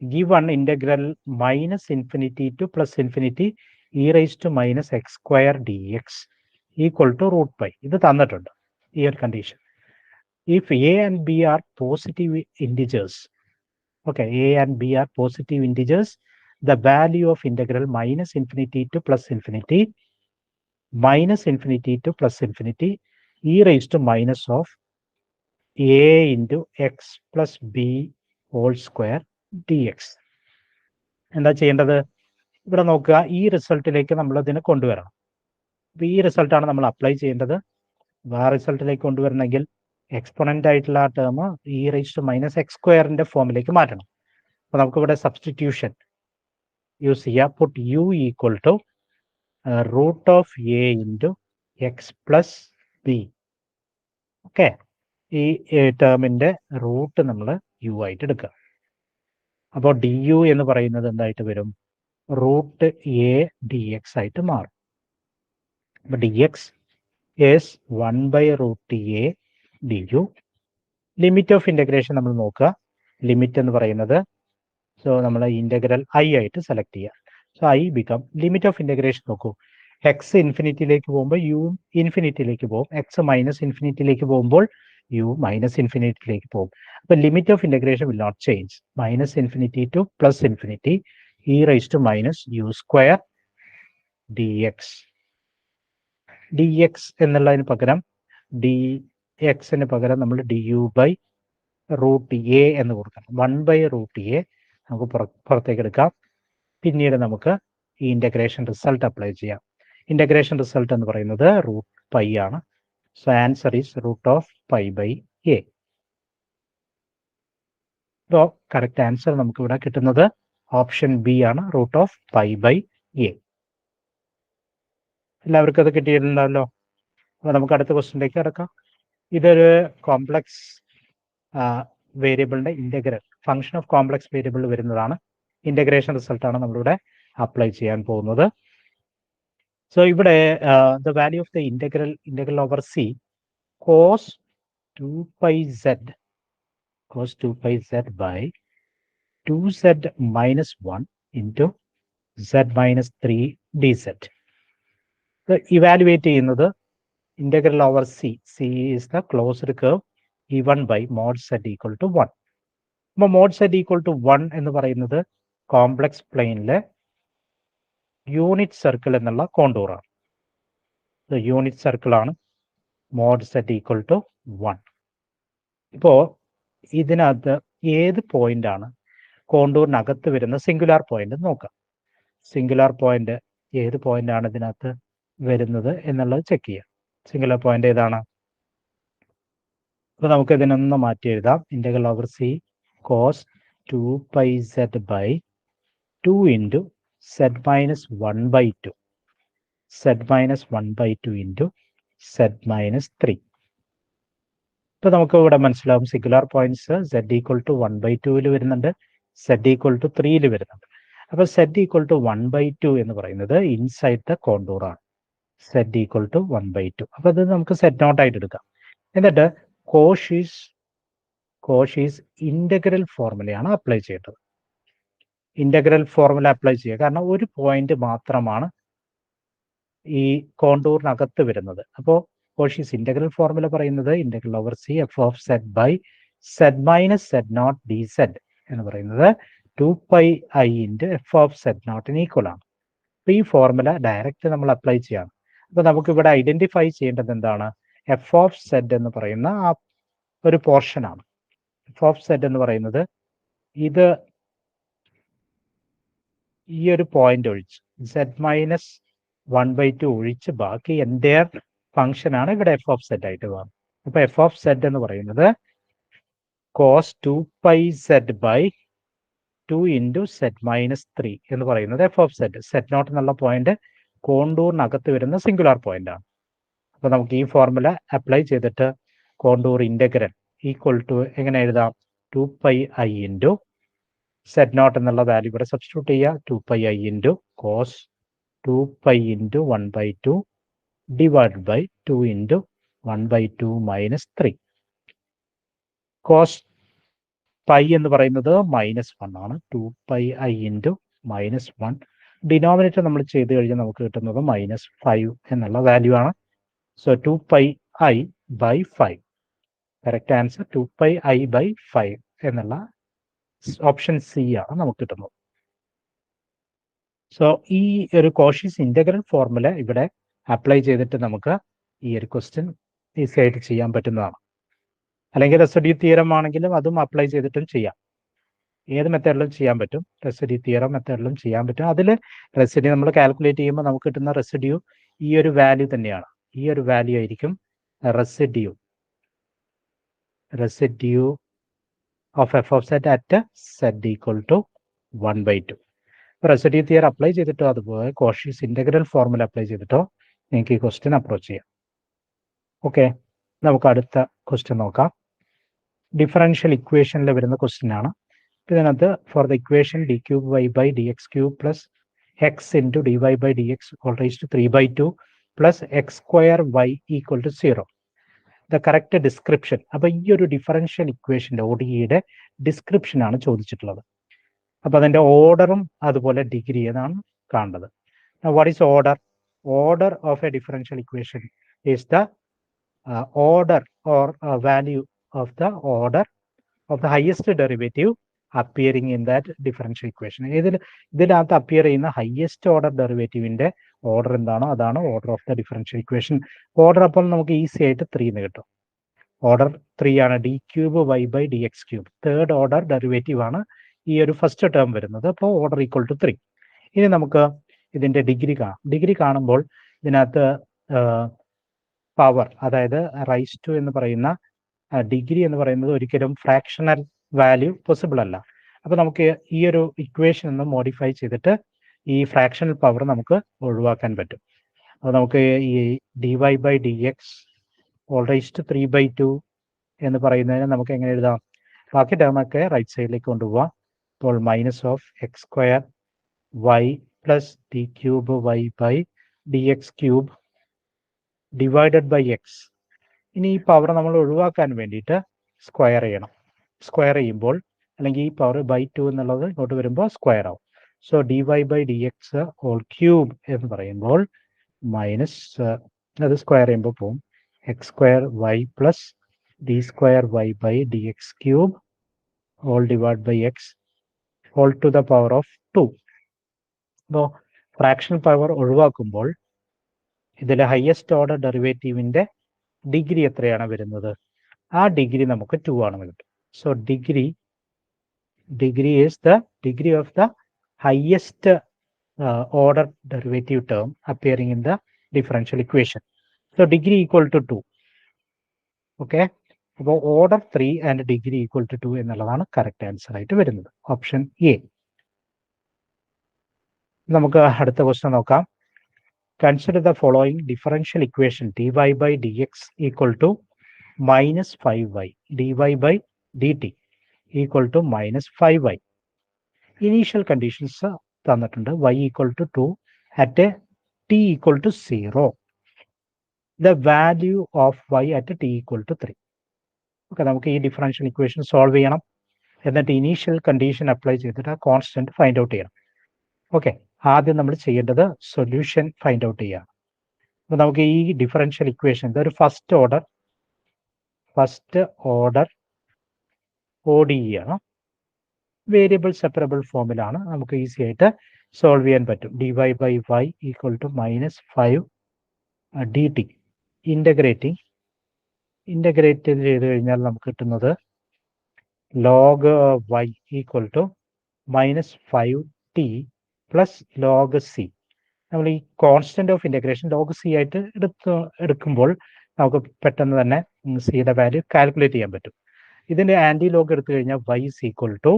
[SPEAKER 1] Given integral -∞ to +∞ e raised to -x² dx equal to √π. ഇത് തന്നിട്ടുണ്ട് ഈ ഒരു condition. If a and b are positive integers, okay, a and b are positive integers, the value of integral -∞ to +∞, -∞ to +∞, e raised to minus of a into x plus b whole square dx. എന്താ ചെയ്യേണ്ടത്? ഇവിടെ നോക്കുക, ഈ റിസൾട്ടിലേക്ക് നമ്മൾ അതിനെ കൊണ്ടുവരണം. അപ്പോൾ ഈ റിസൾട്ടാണ് നമ്മൾ അപ്ലൈ ചെയ്യേണ്ടത്. ആ റിസൾട്ടിലേക്ക് കൊണ്ടുവരണമെങ്കിൽ എക്സ്പോണൻ്റ് ആയിട്ടുള്ള ആ term e raised to -x² ഫോമിലേക്ക് മാറ്റണം. അപ്പോൾ നമുക്കിവിടെ സബ്സ്റ്റിറ്റ്യൂഷൻ യൂസ് ചെയ്യുക. Put u equal to root of a into x plus b. Okay, ഈ ടേമിൻ്റെ റൂട്ട് നമ്മൾ u ആയിട്ട് എടുക്കുക. അപ്പോൾ ഡി യു എന്ന് പറയുന്നത് എന്തായിട്ട് വരും? റൂട്ട് എ ഡി എക്സ് ആയിട്ട് മാറും. അപ്പോൾ D X is 1/√a du. Limit of integration നമ്മൾ നോക്കുക. ലിമിറ്റ് എന്ന് പറയുന്നത്, സോ നമ്മൾ ഇൻ്റഗ്രൽ ഐ ആയിട്ട് സെലക്ട് ചെയ്യുക. So I become limit of integration നോക്കൂ. എക്സ് ഇൻഫിനിറ്റിയിലേക്ക് പോകുമ്പോൾ യു ഇൻഫിനിറ്റിയിലേക്ക് പോകും, എക്സ് -∞ പോകുമ്പോൾ യു -∞ പോകും. അപ്പോൾ limit of integration will not change. -∞ to +∞ e raised to -u² dx. dx എന്നുള്ളതിന് പകരം dxന് പകരം നമ്മൾ du/√a എന്ന് കൊടുക്കണം. 1/√a നമുക്ക് പുറത്തേക്ക് എടുക്കാം. പിന്നീട് നമുക്ക് ഈ ഇൻ്റഗ്രേഷൻ റിസൾട്ട് അപ്ലൈ ചെയ്യാം. ഇൻ്റഗ്രേഷൻ റിസൾട്ട് എന്ന് പറയുന്നത് √π ആണ്. So answer is √π/a. അപ്പോൾ കറക്റ്റ് ആൻസർ നമുക്ക് ഇവിടെ കിട്ടുന്നത് ഓപ്ഷൻ ബി ആണ്, √π/a. എല്ലാവർക്കും അത് കിട്ടിയിട്ടുണ്ടാവല്ലോ. അപ്പോൾ നമുക്ക് അടുത്ത ക്വസ്റ്റ്യനിലേക്ക് കിടക്കാം. ഇതൊരു കോംപ്ലക്സ് വേരിയബിളിൻ്റെ integral, function of complex variable വരുന്നതാണ്. ഇൻ്റഗ്രേഷൻ റിസൾട്ടാണ് നമ്മളിവിടെ അപ്ലൈ ചെയ്യാൻ പോകുന്നത്. സോ ഇവിടെ the value of the integral over C cos 2πz by 2z minus 1 into z minus 3 dz. Evaluate ചെയ്യുന്നത് integral over C. C is the closed curve given by mod z equal to 1. അപ്പോൾ mod z equal to 1 എന്ന് പറയുന്നത് complex പ്ലെയിനിലെ unit circle എന്നുള്ള കോണ്ടൂറാണ്. Unit സർക്കിളാണ് mod z equal to 1. ഇപ്പോൾ ഇതിനകത്ത് ഏത് പോയിന്റാണ് കോണ്ടൂറിനകത്ത് വരുന്ന സിംഗുലാർ പോയിന്റ് നോക്കാം. സിംഗുലാർ പോയിന്റ് ഏത് പോയിന്റാണ് ഇതിനകത്ത് വരുന്നത് എന്നുള്ളത് ചെക്ക് ചെയ്യാം. സിംഗുലാർ പോയിന്റ് ഏതാണ്? അപ്പോൾ നമുക്ക് ഇതിനൊന്ന് മാറ്റി എഴുതാം. Integral over C cos 2πz by 2 into z minus 1/2 into z minus 3. ഇപ്പോൾ നമുക്ക് ഇവിടെ മനസ്സിലാവും singular points z equal to 1/2 വരുന്നുണ്ട്, z equal to 3 വരുന്നുണ്ട്. അപ്പോൾ z equal to 1/2 എന്ന് പറയുന്നത് ഇൻസൈഡ് ദ കോണ്ടൂറാണ്. z equal to 1/2. അപ്പോൾ അത് നമുക്ക് സെറ്റ് നോട്ട് ആയിട്ട് എടുക്കാം. എന്നിട്ട് കോഷീസ് ഇൻ്റഗ്രൽ ഫോർമുലയാണ് അപ്ലൈ ചെയ്യേണ്ടത്. ഇൻ്റഗ്രൽ ഫോർമുല അപ്ലൈ ചെയ്യുക, കാരണം ഒരു പോയിന്റ് മാത്രമാണ് ഈ കോണ്ടൂറിനകത്ത് വരുന്നത്. അപ്പോൾ കോഷീസ് ഇന്റഗ്രൽ ഫോർമുല പറയുന്നത് integral over C f of z by z minus z nought d z എന്ന് പറയുന്നത് 2πi into f of z നോട്ടിന് ഈക്വൽ ആണ്. അപ്പോൾ ഈ ഫോർമുല ഡയറക്റ്റ് നമ്മൾ അപ്ലൈ ചെയ്യാണ്. അപ്പോൾ നമുക്ക് ഇവിടെ ഐഡന്റിഫൈ ചെയ്യേണ്ടത് എന്താണ്? എഫ് ഓഫ് സെഡ് എന്ന് പറയുന്ന ആ ഒരു പോർഷൻ ആണ്. എഫ് ഓഫ് സെഡ് എന്ന് പറയുന്നത് ഇത് ഈ ഒരു പോയിന്റ് ഒഴിച്ച് സെഡ് മൈനസ് 1/2 ഒഴിച്ച് ബാക്കി എൻ്റയർ ഫംഗ്ഷൻ ആണ് ഇവിടെ എഫ് ഓഫ് സെഡ് ആയിട്ട് പോകുന്നത്. അപ്പോൾ എഫ് ഓഫ് സെഡ് എന്ന് പറയുന്നത് cos 2πz by 2 into z minus 3 എന്ന് പറയുന്നത് f of z. Z naught എന്നുള്ള പോയിന്റ് കോണ്ടൂറിനകത്ത് വരുന്ന സിംഗുലാർ പോയിന്റ് ആണ്. അപ്പോൾ നമുക്ക് ഈ ഫോർമുല അപ്ലൈ ചെയ്തിട്ട് കോണ്ടൂർ ഇന്റഗ്രൽ ഈക്വൽ ടു എങ്ങനെ എഴുതാം? 2πi ഇൻറ്റു സെഡ് നോട്ട് എന്നുള്ള വാല്യൂ ഇവിടെ സബ്സ്റ്റിറ്റ്യൂട്ട് ചെയ്യുക. 2πi into cos 2π into 1/2 divide by 2 into 1/2 minus 3. Cos pi എന്ന് പറയുന്നത് -1 ആണ്. 2πi into -1. ഡിനോമിനേറ്റർ നമ്മൾ ചെയ്ത് കഴിഞ്ഞാൽ നമുക്ക് കിട്ടുന്നത് -5 എന്നുള്ള വാല്യൂ ആണ്. So 2πi by 5. Correct answer 2πi by 5 എന്നുള്ള ഓപ്ഷൻ സി ആണ് നമുക്ക് കിട്ടുന്നത്. സോ ഈ ഒരു കോഷീസ് ഇന്റഗ്രൽ ഫോർമുല ഇവിടെ അപ്ലൈ ചെയ്തിട്ട് നമുക്ക് ഈ ഒരു ക്വസ്റ്റ്യൻ ഈസി ആയിട്ട് ചെയ്യാൻ പറ്റുന്നതാണ്. അല്ലെങ്കിൽ റെസിഡ്യൂ തിയറം ആണെങ്കിലും അതും അപ്ലൈ ചെയ്തിട്ടും ചെയ്യാം. ഏത് മെത്തേഡിലും ചെയ്യാൻ പറ്റും. റെസിഡ്യൂ തിയറം മെത്തേഡിലും ചെയ്യാൻ പറ്റും. അതിൽ റെസിഡ്യൂ നമ്മൾ കാൽക്കുലേറ്റ് ചെയ്യുമ്പോൾ നമുക്ക് കിട്ടുന്ന റെസിഡ്യൂ ഈ ഒരു വാല്യൂ തന്നെയാണ്. ഈ ഒരു വാല്യൂ ആയിരിക്കും residue of f of z at z equal to 1/2. Residue theorem apply ചെയ്തിട്ടോ അതുപോലെ കോഷീസ് ഇന്റഗ്രൽ ഫോർമുല അപ്ലൈ ചെയ്തിട്ടോ നിങ്ങൾക്ക് ഈ ക്വസ്റ്റ്യൻ അപ്രോച്ച് ചെയ്യാം. ഓക്കെ, നമുക്ക് അടുത്ത ക്വസ്റ്റ്യൻ നോക്കാം. ഡിഫറൻഷ്യൽ ഇക്വേഷനിൽ വരുന്ന ക്വസ്റ്റ്യൻ ആണ്. ഇതിനകത്ത് for the equation d cube y by D x cube plus x into d y by D x whole raise to 3/2 plus x square y equal to 0. The correct description. അപ്പോൾ ഈ ഒരു differential ഇക്വേഷൻ്റെ ODEയുടെ description ആണ് ചോദിച്ചിട്ടുള്ളത്. അപ്പോൾ അതിൻ്റെ ഓർഡറും അതുപോലെ degree ഏതാണ് കാണേണ്ടത്. What is order? Order of A differential equation is the order or value of the order of the highest derivative appearing in that differential equation. ഇതിനകത്ത് അപ്പിയർ ചെയ്യുന്ന ഹയസ്റ്റ് ഓർഡർ ഡെറിവേറ്റീവിന്റെ ഓർഡർ എന്താണോ അതാണ് order of the differential equation. Order അപ്പോൾ നമുക്ക് easy ആയിട്ട് 3 എന്ന് കിട്ടും. ഓർഡർ 3 ആണ് d cube y by D x cube. Third order derivative ആണ് ഈ ഒരു ഫസ്റ്റ് ടേം വരുന്നത്. അപ്പോൾ ഓർഡർ ഈക്വൽ ടു 3. ഇനി നമുക്ക് ഇതിന്റെ ഡിഗ്രി കാണാം. ഡിഗ്രി കാണുമ്പോൾ ഇതിനകത്ത് പവർ, അതായത് റൈസ് ടു എന്ന് പറയുന്ന ഡിഗ്രി എന്ന് പറയുന്നത് ഒരിക്കലും ഫ്രാക്ഷണൽ വാല്യൂ പോസിബിൾ അല്ല. അപ്പോൾ നമുക്ക് ഈ ഒരു ഇക്വേഷൻ ഒന്ന് മോഡിഫൈ ചെയ്തിട്ട് ഈ ഫ്രാക്ഷണൽ പവർ നമുക്ക് ഒഴിവാക്കാൻ പറ്റും. അപ്പോൾ നമുക്ക് ഈ d y by D x whole raise to 3/2 എന്ന് പറയുന്നതിന് നമുക്ക് എങ്ങനെ എഴുതാം? ബാക്കി ടേമൊക്കെ റൈറ്റ് സൈഡിലേക്ക് കൊണ്ടുപോകാം. അപ്പോൾ minus of x square y plus d cube y by D x cube divided by x. ഇനി ഈ പവർ നമ്മൾ ഒഴിവാക്കാൻ വേണ്ടിയിട്ട് സ്ക്വയർ ചെയ്യണം. സ്ക്വയർ ചെയ്യുമ്പോൾ അല്ലെങ്കിൽ ഈ പവർ ബൈ 2 എന്നുള്ളത് ഇങ്ങോട്ട് വരുമ്പോൾ സ്ക്വയർ ആവും. So d y by D x whole cube എന്ന് പറയുമ്പോൾ മൈനസ് അത് സ്ക്വയർ ചെയ്യുമ്പോൾ പോവും x square y plus d square Y by D x cube whole divide by x whole to the power of 2. അപ്പോൾ fractional power ഒഴിവാക്കുമ്പോൾ ഇതിലെ highest order ഡെറിവേറ്റീവിന്റെ degree എത്രയാണ് വരുന്നത്? ആ ഡിഗ്രി നമുക്ക് 2 ആണെന്ന് കിട്ടും. So degree is the degree of the highest order derivative term appearing in the differential equation. So degree equal to 2. Okay. അപ്പോൾ order 3 and degree equal to 2 എന്നുള്ളതാണ് കറക്റ്റ് ആൻസർ ആയിട്ട് വരുന്നത്. Option A. നമുക്ക് അടുത്ത question നോക്കാം. Consider the following differential equation dy by dx equal to -5y dy by dt equal to -5y. Initial conditions തന്നിട്ടുണ്ട്. y equal to 2 at t equal to 0. The value of y at t equal to 3. Okay, നമുക്ക് ഈ differential equation solve ചെയ്യണം. എന്നിട്ട് initial condition apply ചെയ്തിട്ട് constant find out ചെയ്യണം. Okay, ആദ്യം നമ്മൾ ചെയ്യേണ്ടത് സൊല്യൂഷൻ ഫൈൻഡ് ഔട്ട് ചെയ്യണം. അപ്പോൾ നമുക്ക് ഈ ഡിഫറൻഷ്യൽ ഇക്വേഷൻ ഇതൊരു ഫസ്റ്റ് ഓർഡർ ODE ആണ്. വേരിയബിൾ സെപ്പറബിൾ ഫോമിലാണ്. നമുക്ക് ഈസി ആയിട്ട് സോൾവ് ചെയ്യാൻ പറ്റും. dy/y equal to -5 dt. Integrate ചെയ്ത് കഴിഞ്ഞാൽ നമുക്ക് കിട്ടുന്നത് log y equal to -5t plus log c. നമ്മൾ ഈ constant of integration log c ആയിട്ട് എടുക്കുമ്പോൾ നമുക്ക് പെട്ടെന്ന് തന്നെ സിയുടെ വാല്യൂ കാൽക്കുലേറ്റ് ചെയ്യാൻ പറ്റും. ഇതിൻ്റെ ആൻറ്റി ലോഗ് എടുത്തു കഴിഞ്ഞാൽ y is equal to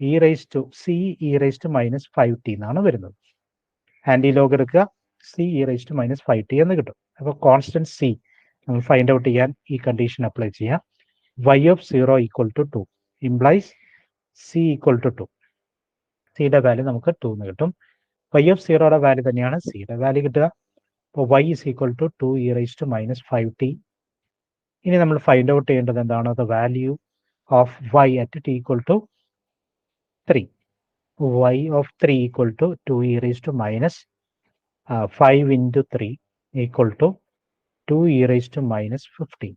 [SPEAKER 1] e raised to -5t എന്നാണ് വരുന്നത്. ആൻറ്റി ലോഗ് എടുക്കുക, c e raised to -5t എന്ന് കിട്ടും. അപ്പോൾ കോൺസ്റ്റന്റ് c നമ്മൾ ഫൈൻഡ് ഔട്ട് ചെയ്യാൻ ഈ കണ്ടീഷൻ അപ്ലൈ ചെയ്യാം. y of 0 equal to 2 implies c equal to 2. സിയുടെ വാല്യൂ നമുക്ക് 2 എന്ന് കിട്ടും. y of 0യുടെ വാല്യൂ തന്നെയാണ് സിയുടെ വാല്യൂ കിട്ടുക. അപ്പോൾ y is equal to 2 e raised to -5t. ഇനി നമ്മൾ ഫൈൻഡ് ഔട്ട് ചെയ്യേണ്ടത് എന്താണ്? The value of y at t equal to 3. y of 3 equal to 2 e raised to -5 into 3 equal to 2 e raised to -15.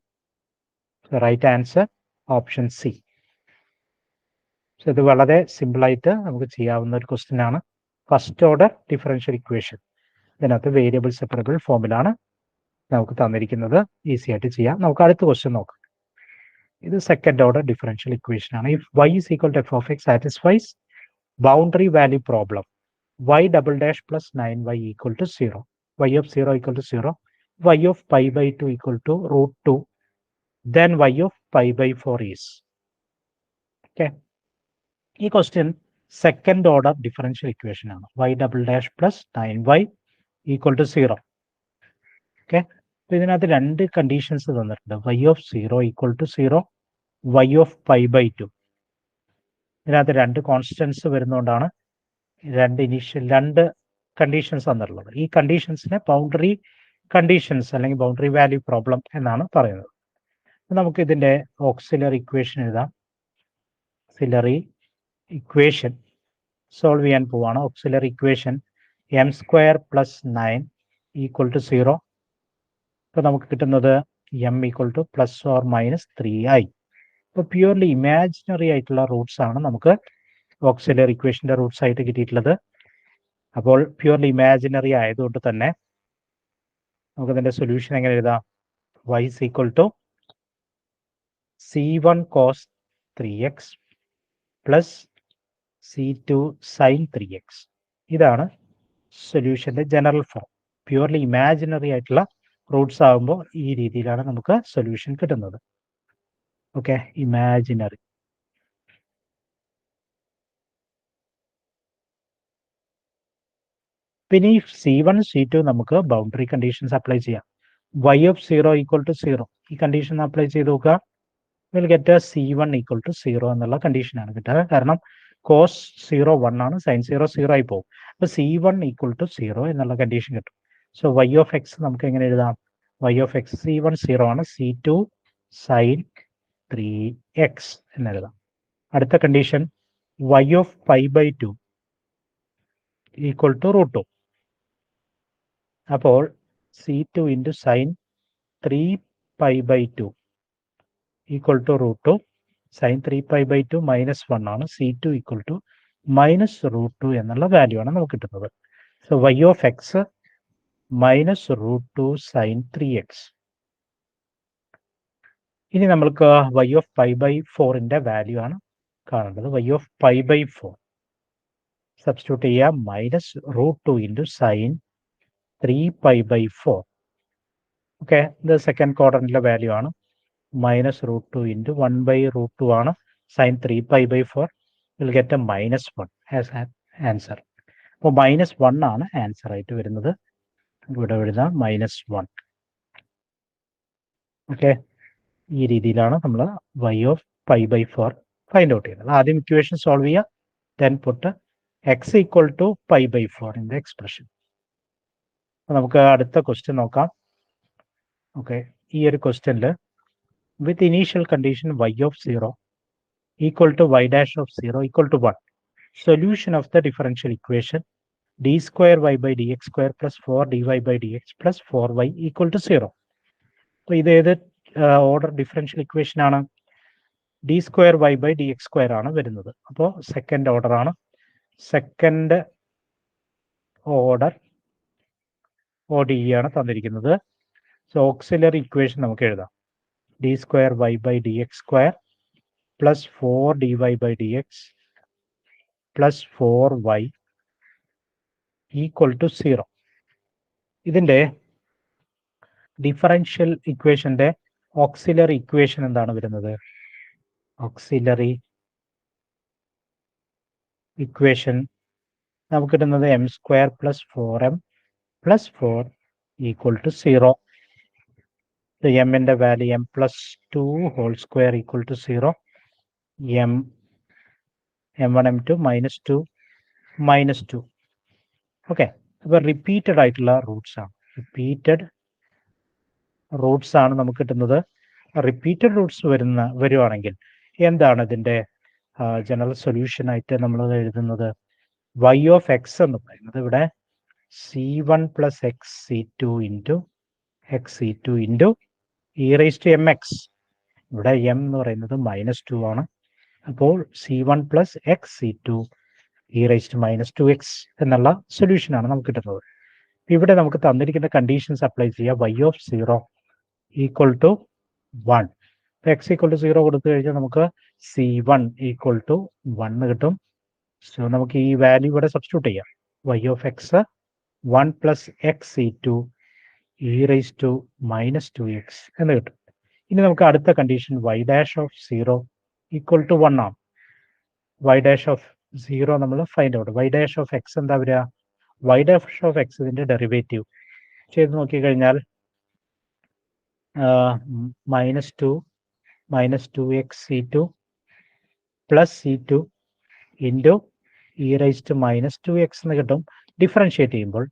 [SPEAKER 1] So right answer option C. So ഇത് വളരെ സിമ്പിളായിട്ട് നമുക്ക് ചെയ്യാവുന്ന ഒരു ക്വസ്റ്റ്യൻ ആണ്. First order differential equation. ഇതിനകത്ത് variable separable ഫോമിലാണ് നമുക്ക് തന്നിരിക്കുന്നത്. ഈസി ആയിട്ട് ചെയ്യാം. നമുക്ക് അടുത്ത ക്വസ്റ്റ്യൻ നോക്കാം. ഇത് സെക്കൻഡ് ഓർഡർ ഡിഫറൻഷ്യൽ ഇക്വേഷൻ ആണ്. If y is equal to f of x satisfies boundary value problem, y double dash plus 9y equal to 0, y of 0 equal to 0, y of pi by 2 equal to √2, then y of pi by 4 is. Okay. ഈ question second order differential equation ആണ്. y double dash plus 9y equal to 0. Okay. അപ്പോൾ ഇതിനകത്ത് രണ്ട് conditions തന്നിട്ടുണ്ട്. y of 0 equal to 0, y of pi by 2. ഇതിനകത്ത് രണ്ട് constants വരുന്നതുകൊണ്ടാണ് രണ്ട് conditions തന്നിട്ടുള്ളത്. ഈ കണ്ടീഷൻസിനെ ബൗണ്ടറി കണ്ടീഷൻസ് അല്ലെങ്കിൽ ബൗണ്ടറി വാല്യൂ പ്രോബ്ലം എന്നാണ് പറയുന്നത്. നമുക്ക് ഇതിൻ്റെ ഓക്സിലറി ഇക്വേഷൻ എഴുതാം. ഓക്സിലറി ഇക്വേഷൻ സോൾവ് ചെയ്യാൻ പോവാണ്. Auxiliary equation m² + 9 equal to 0. ഇപ്പോൾ നമുക്ക് കിട്ടുന്നത് m ഈക്വൽ ടു ±3i. ഇപ്പോൾ പ്യൂർലി ഇമാജിനറി ആയിട്ടുള്ള റൂട്ട്സ് ആണ് നമുക്ക് ഓക്സിലറി ഇക്വേഷൻ്റെ റൂട്ട്സ് ആയിട്ട് കിട്ടിയിട്ടുള്ളത്. അപ്പോൾ പ്യൂർലി ഇമാജിനറി ആയതുകൊണ്ട് തന്നെ നമുക്ക് ഇതിൻ്റെ സൊല്യൂഷൻ എങ്ങനെ എഴുതാം? y is equal to c1 cos 3x plus c2 sin 3x. ഇതാണ് സൊല്യൂഷൻ്റെ ജനറൽ ഫോം. പ്യൂർലി ഇമാജിനറി ആയിട്ടുള്ള റൂട്ട്സ് ആകുമ്പോൾ ഈ രീതിയിലാണ് നമുക്ക് സൊല്യൂഷൻ കിട്ടുന്നത്. Okay, imaginary. പിന്നെ ഈ c1 c2 നമുക്ക് ബൗണ്ടറി കണ്ടീഷൻസ് അപ്ലൈ ചെയ്യാം. y of 0 equal to 0 ഈ കണ്ടീഷൻ അപ്ലൈ ചെയ്ത് നോക്കുക. Will get c1 equal to 0 എന്നുള്ള കണ്ടീഷനാണ് കിട്ടുക. കാരണം cos 0 1 ആണ്, sin 0 0 ആയി പോകും. അപ്പോൾ c1 equal to 0 എന്നുള്ള കണ്ടീഷൻ കിട്ടും. സോ y of x നമുക്ക് എങ്ങനെ എഴുതാം? y of x c1 0 ആണ്, c2 sin 3x എന്നെഴുതാം. അടുത്ത condition y of pi by 2 equal to √2. അപ്പോൾ c2 into sin 3pi by 2 equal to √2. sin 3pi by 2 -1 ആണ്, c2 ഈക്വൽ ടു -√2 എന്നുള്ള value ആണ് നമുക്ക് കിട്ടുന്നത്. So y of x -√2 sin 3x. ഇനി നമ്മൾക്ക് y of pi by 4ന്റെ value ആണ് കാണേണ്ടത്. y of pi by 4 substitute ചെയ്യുക. -√2 into sin 3pi by 4. Okay, ഇത് സെക്കൻഡ് ക്വാഡ്രന്റിലെ വാല്യൂ ആണ്. -√2 into 1/√2 ആണ് sin 3pi by 4. Will get -1 as answer. അപ്പോൾ -1 ആണ് ആൻസർ ആയിട്ട് വരുന്നത്. ഇവിടെ എഴുതാം -1. ഓക്കെ, ഈ രീതിയിലാണ് നമ്മൾ y of pi by 4 find out ചെയ്യുന്നത്. ആദ്യം ഇക്വേഷൻ സോൾവ് ചെയ്യുക, then put x equal to pi by 4 in the expression. നമുക്ക് അടുത്ത ക്വസ്റ്റ്യൻ നോക്കാം. ഓക്കെ, ഈ ഒരു ക്വസ്റ്റ്യനിൽ with initial condition y of 0 equal to y dash of 0 equal to 1, solution of the differential equation D square Y by D X square plus 4dy/dx plus 4y equal to 0. അപ്പോൾ ഇത് ഏത് order differential equation ആണ്? D square Y by D X square ആണ് വരുന്നത്. അപ്പോൾ second order ആണ്. Second order ODE ആണ് തന്നിരിക്കുന്നത്. സോ ഓക്സിലറി ഇക്വേഷൻ നമുക്ക് എഴുതാം. D square Y by D X square plus 4dy/dx plus 4y equal to 0. ഇതിൻ്റെ ഡിഫറൻഷ്യൽ ഇക്വേഷൻ്റെ ഓക്സിലറി ഇക്വേഷൻ എന്താണ് വരുന്നത്? ഓക്സിലറി ഇക്വേഷൻ നമുക്ക് കിട്ടുന്നത് M square plus 4m plus 4 equal to 0. എമ്മിൻ്റെ value M plus 2 whole square equal to 0. m1 m2 -2 -2. Okay, അപ്പോൾ repeated ആയിട്ടുള്ള roots ആണ് നമുക്ക് കിട്ടുന്നത്. റിപ്പീറ്റഡ് റൂട്ട്സ് വരുവാണെങ്കിൽ എന്താണ് ഇതിൻ്റെ ജനറൽ സൊല്യൂഷൻ ആയിട്ട് നമ്മൾ എഴുതുന്നത്? y ഓഫ് x എന്ന് പറയുന്നത് ഇവിടെ c1 plus X c2 into X c2 into e⁻mx. ഇവിടെ m എന്ന് പറയുന്നത് -2 ആണ്. അപ്പോൾ c1 plus X c2 e⁻²x എന്നുള്ള സൊല്യൂഷനാണ് നമുക്ക് കിട്ടുന്നത്. ഇവിടെ നമുക്ക് തന്നിരിക്കുന്ന കണ്ടീഷൻസ് അപ്ലൈ ചെയ്യുക. y of 0 equal to 1. x equal to 0 കൊടുത്തു കഴിഞ്ഞാൽ നമുക്ക് c1 ഈക്വൽ ടു 1 കിട്ടും. സോ നമുക്ക് ഈ വാല്യൂ ഇവിടെ സബ്സ്റ്റിറ്റ്യൂട്ട് ചെയ്യാം. y of x 1 plus X c2 e⁻²x എന്ന് കിട്ടും. ഇനി നമുക്ക് അടുത്ത condition y dash of 0 equal to 1 ആണ്. y ഡാഷ് ഓഫ് 0 നമ്മൾ find out. y dash of x എന്താ വരിക? y ഡാഷ് ഓഫ് x ഇതിൻ്റെ ഡെറിവേറ്റീവ് ചെയ്ത് നോക്കിക്കഴിഞ്ഞാൽ -2x c2 plus c2 into e⁻²x എന്ന് കിട്ടും. ഡിഫറൻഷിയേറ്റ് ചെയ്യുമ്പോൾ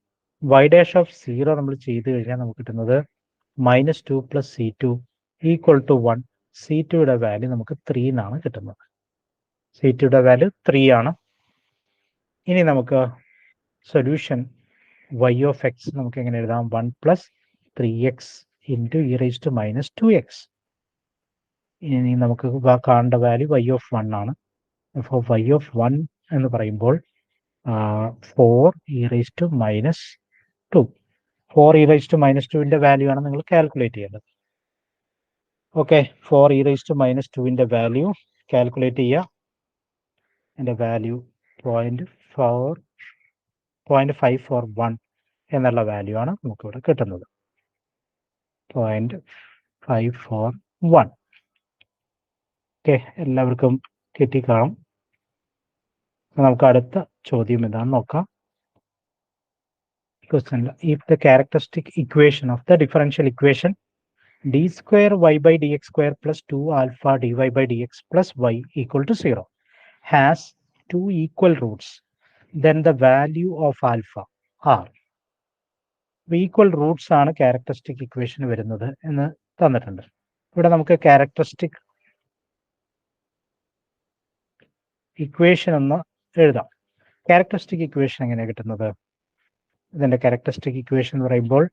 [SPEAKER 1] y ഡാഷ് ഓഫ് 0 നമ്മൾ ചെയ്ത് കഴിഞ്ഞാൽ നമുക്ക് കിട്ടുന്നത് -2 പ്ലസ് c2 ഈക്വൽ ടു 1. c2യുടെ വാല്യൂ നമുക്ക് 3 എന്നാണ് കിട്ടുന്നത്. c2യുടെ വാല്യൂ 3 ആണ്. ഇനി നമുക്ക് സൊല്യൂഷൻ y ഓഫ് x നമുക്ക് എങ്ങനെ എഴുതാം? 1 പ്ലസ് 3x ഇൻറ്റു e⁻²x. ഇനി നമുക്ക് കാണേണ്ട വാല്യൂ y ഓഫ് 1 ആണ്. അപ്പോൾ y ഓഫ് 1 എന്ന് പറയുമ്പോൾ 4e⁻². 4e⁻²ൻ്റെ വാല്യൂ ആണ് നിങ്ങൾ കാൽക്കുലേറ്റ് ചെയ്യേണ്ടത്. ഓക്കെ, 4e⁻²ൻ്റെ വാല്യൂ കാൽക്കുലേറ്റ് ചെയ്യുക. എൻ്റെ വാല്യൂ 0.541 എന്നുള്ള വാല്യൂ ആണ് നമുക്കിവിടെ കിട്ടുന്നത്. 0.541. ഓക്കെ, എല്ലാവർക്കും കിട്ടിക്കാണും. നമുക്ക് അടുത്ത ചോദ്യം എന്താണെന്ന് നോക്കാം. ക്വസ്റ്റ്യനിൽ if the characteristic equation of the differential equation D square Y by D X square plus 2 alpha dy/dx plus y equal to 0 has 2 equal roots, then the value of alpha are. Equal roots ആണ് characteristic equation വരുന്നത് എന്ന് തന്നിട്ടുണ്ട്. ഇവിടെ നമുക്ക് characteristic equation എന്ന് എഴുതാം. Characteristic equation എങ്ങനെയാണ് കിട്ടുന്നത്? ഇതിൻ്റെ ക്യാരക്ടറിസ്റ്റിക് ഇക്വേഷൻ എന്ന് പറയുമ്പോൾ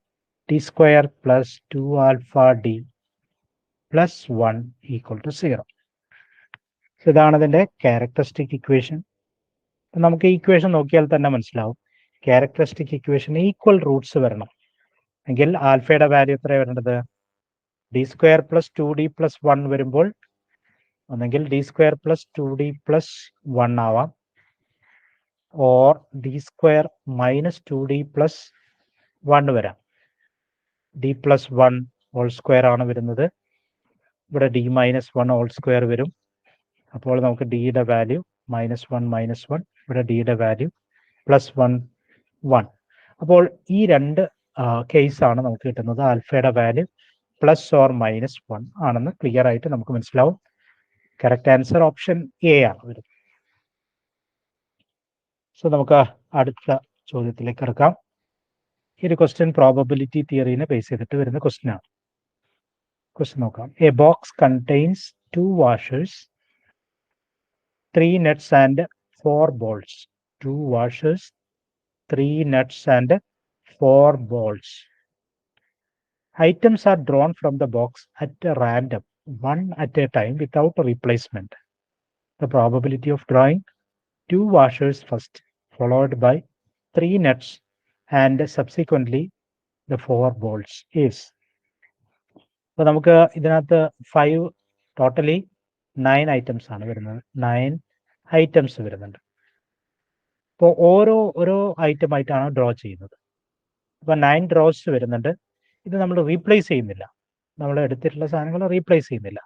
[SPEAKER 1] T square plus 2 alpha D plus 1 equal to 0. ഇതാണ് ഇതിൻ്റെ ക്യാരക്ടറിസ്റ്റിക് ഇക്വേഷൻ. നമുക്ക് ഈ ഇക്വേഷൻ നോക്കിയാൽ തന്നെ മനസ്സിലാവും ക്യാരക്ടറിസ്റ്റിക് ഇക്വേഷൻ ഈക്വൽ റൂട്ട്സ് വരണം എങ്കിൽ ആൽഫയുടെ വാല്യൂ എത്രയാണ് വരേണ്ടത്? D square plus 2d plus 1 വരുമ്പോൾ ഒന്നെങ്കിൽ D square plus 2d plus 1 ആവാം, or D square minus 2d plus 1 വരാം. ഡി പ്ലസ് 1 ഹോൾ സ്ക്വയർ ആണ് വരുന്നത്. ഇവിടെ ഡി മൈനസ് 1 ഹോൾ സ്ക്വയർ വരും. അപ്പോൾ നമുക്ക് ഡിയുടെ വാല്യൂ -1 ഇവിടെ ഡിയുടെ വാല്യൂ +1 1. അപ്പോൾ ഈ രണ്ട് കേസാണ് നമുക്ക് കിട്ടുന്നത്. ആൽഫയുടെ വാല്യൂ പ്ലസ് ഓർ -1 ആണെന്ന് ക്ലിയർ ആയിട്ട് നമുക്ക് മനസ്സിലാവും. കറക്റ്റ് ആൻസർ ഓപ്ഷൻ എ ആണ് വരുന്നത്. സോ നമുക്ക് അടുത്ത ചോദ്യത്തിലേക്ക് കിടക്കാം. ഈ ഒരു ക്വസ്റ്റ്യൻ പ്രോബബിലിറ്റി തിയറിനെ ബേസ് ചെയ്തിട്ട് വരുന്ന ക്വസ്റ്റ്യൻ ആണ്. ക്വസ്റ്റ്യൻ നോക്കാം. A box contains 2 washers, 3 nuts and 4 bolts. 2 washers, 3 nuts and 4 balls. Items are drawn from the box at random, one at a time without a replacement. The probability of drawing 2 washers first, followed by 3 nuts and subsequently the 4 balls is. അപ്പോൾ നമുക്ക് ഇതിനകത്ത് 5 totally 9 items ആണ് വരുന്നത്. 9 items വരുന്നുണ്ട്. അപ്പോൾ ഓരോ ഐറ്റമായിട്ടാണ് draw ചെയ്യുന്നത്. അപ്പോൾ 9 ഡ്രോസ് വരുന്നുണ്ട്. ഇത് നമ്മൾ റീപ്ലേസ് ചെയ്യുന്നില്ല. നമ്മൾ എടുത്തിട്ടുള്ള സാധനങ്ങൾ റീപ്ലേസ് ചെയ്യുന്നില്ല.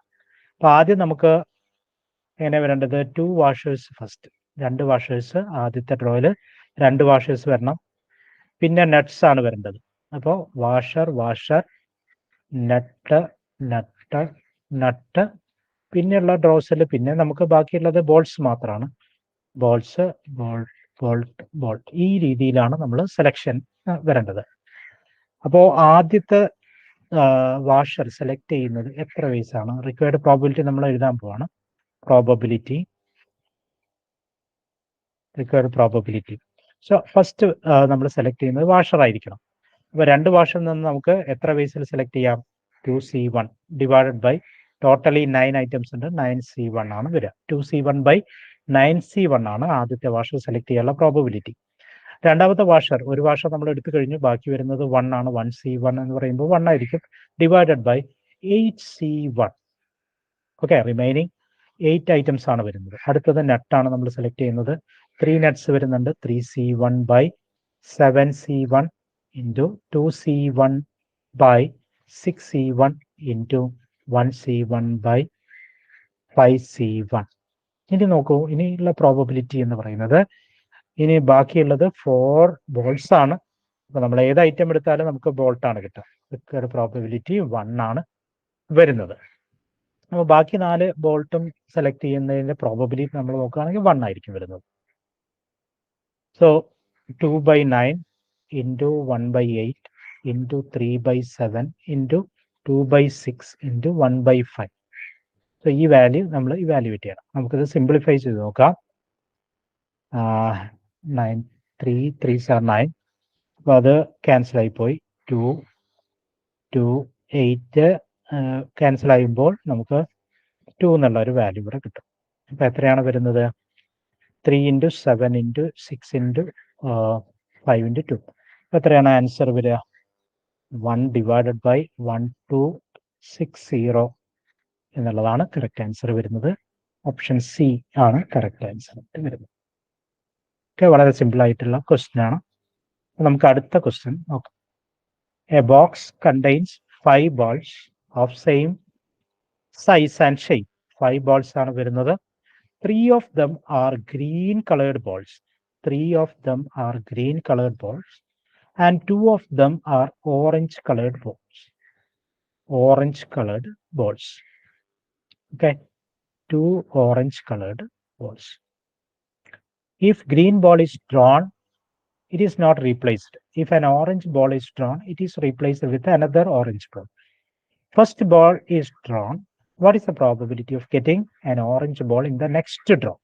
[SPEAKER 1] അപ്പോൾ ആദ്യം നമുക്ക് എങ്ങനെ വരേണ്ടത്? 2 വാഷേഴ്സ് ഫസ്റ്റ്. 2 വാഷേഴ്സ് ആദ്യത്തെ ഡ്രോയിൽ 2 വാഷേഴ്സ് വരണം. പിന്നെ നട്ട്സ് ആണ് വരേണ്ടത്. അപ്പോൾ വാഷർ നട്ട് നട്ട് നട്ട്. പിന്നെയുള്ള ഡ്രോസിൽ പിന്നെ നമുക്ക് ബാക്കിയുള്ളത് ബോൾസ് മാത്രമാണ്. Balls bolt bolt. ഈ രീതിയിലാണ് നമ്മൾ സെലക്ഷൻ വരേണ്ടത്. അപ്പോൾ ആദ്യത്തെ വാഷർ സെലക്ട് ചെയ്യുന്നത് എത്ര വേസ് ആണ്? റിക്വയർഡ് പ്രോബിലിറ്റി നമ്മൾ എഴുതാൻ പോവാണ്. Required probability. സോ ഫസ്റ്റ് നമ്മൾ സെലക്ട് ചെയ്യുന്നത് വാഷർ ആയിരിക്കണം. അപ്പോൾ 2 വാഷറിൽ നിന്ന് നമുക്ക് എത്ര വേസിൽ സെലക്ട് ചെയ്യാം? 2C1 divided by totally 9 items ഉണ്ട്. 9C1 ആണ് വരിക. 2C1 ബൈ 9C1 ആണ് ആദ്യത്തെ വാഷർ സെലക്ട് ചെയ്യാനുള്ള പ്രോബിലിറ്റി. രണ്ടാമത്തെ വാഷർ, ഒരു വാഷർ നമ്മൾ എടുത്തു കഴിഞ്ഞു, ബാക്കി വരുന്നത് 1 ആണ്. 1C1 എന്ന് പറയുമ്പോൾ 1 ആയിരിക്കും. Divided by 8C1. Okay, remaining 8 items ആണ് വരുന്നത്. അടുത്തത് നട്ടാണ് നമ്മൾ സെലക്ട് ചെയ്യുന്നത്. 3 നട്ട്സ് വരുന്നുണ്ട്. 3C1 by 7C1 into 2C1 by 6C1 into 1C1 by 5C1. ഇനി നോക്കൂ, ഇനിയുള്ള പ്രോബബിലിറ്റി എന്ന് പറയുന്നത്, ഇനി ബാക്കിയുള്ളത് 4 ബോൾസ് ആണ്. അപ്പോൾ നമ്മൾ ഏത് ഐറ്റം എടുത്താലും നമുക്ക് ബോൾട്ടാണ് കിട്ടുക. റിക്വയർഡ് പ്രോബബിലിറ്റി 1 ആണ് വരുന്നത്. അപ്പോൾ ബാക്കി 4 ബോൾട്ടും സെലക്ട് ചെയ്യുന്നതിൻ്റെ പ്രോബബിലിറ്റി നമ്മൾ നോക്കുകയാണെങ്കിൽ 1 ആയിരിക്കും വരുന്നത്. So 2/9 into 1/8 into 3/7 into 2/6 into 1/5. So ഈ വാല്യൂ നമ്മൾ ഇവാലുവേറ്റ് ചെയ്യണം. നമുക്കിത് സിംപ്ലിഫൈ ചെയ്ത് നോക്കാം. 9 3 3 7 9. അപ്പോൾ അത് ക്യാൻസൽ ആയിപ്പോയി. 2 2 8 ക്യാൻസൽ ആകുമ്പോൾ നമുക്ക് 2 എന്നുള്ള ഒരു വാല്യൂ ഇവിടെ കിട്ടും. അപ്പോൾ എത്രയാണ് വരുന്നത്? 3 ഇൻറ്റു 7 ഇൻറ്റു 6 ഇൻറ്റു 5 ഇൻറ്റു 2. അപ്പോൾ എത്രയാണ് ആൻസർ വരിക? 1 ഡിവൈഡഡ് ബൈ 1260 എന്നുള്ളതാണ് കറക്റ്റ് ആൻസർ വരുന്നത്. ഓപ്ഷൻ സി ആണ് കറക്റ്റ് ആൻസർ വരുന്നത്. ഓക്കെ, വളരെ സിമ്പിൾ ആയിട്ടുള്ള ക്വസ്റ്റ്യൻ ആണ്. നമുക്ക് അടുത്ത ക്വസ്റ്റ്യൻ നോക്കാം. A box contains 5 balls of same size and shape. 5 balls ആണ് വരുന്നത്. 3 of them are green colored balls. 3 of them are green colored balls and 2 of them are orange colored balls. Orange colored balls. Okay, 2 orange colored balls. If green ball is drawn, it is not replaced. If an orange ball is drawn, it is replaced with another orange ball. First ball is drawn. What is the probability of getting an orange ball in the next draw?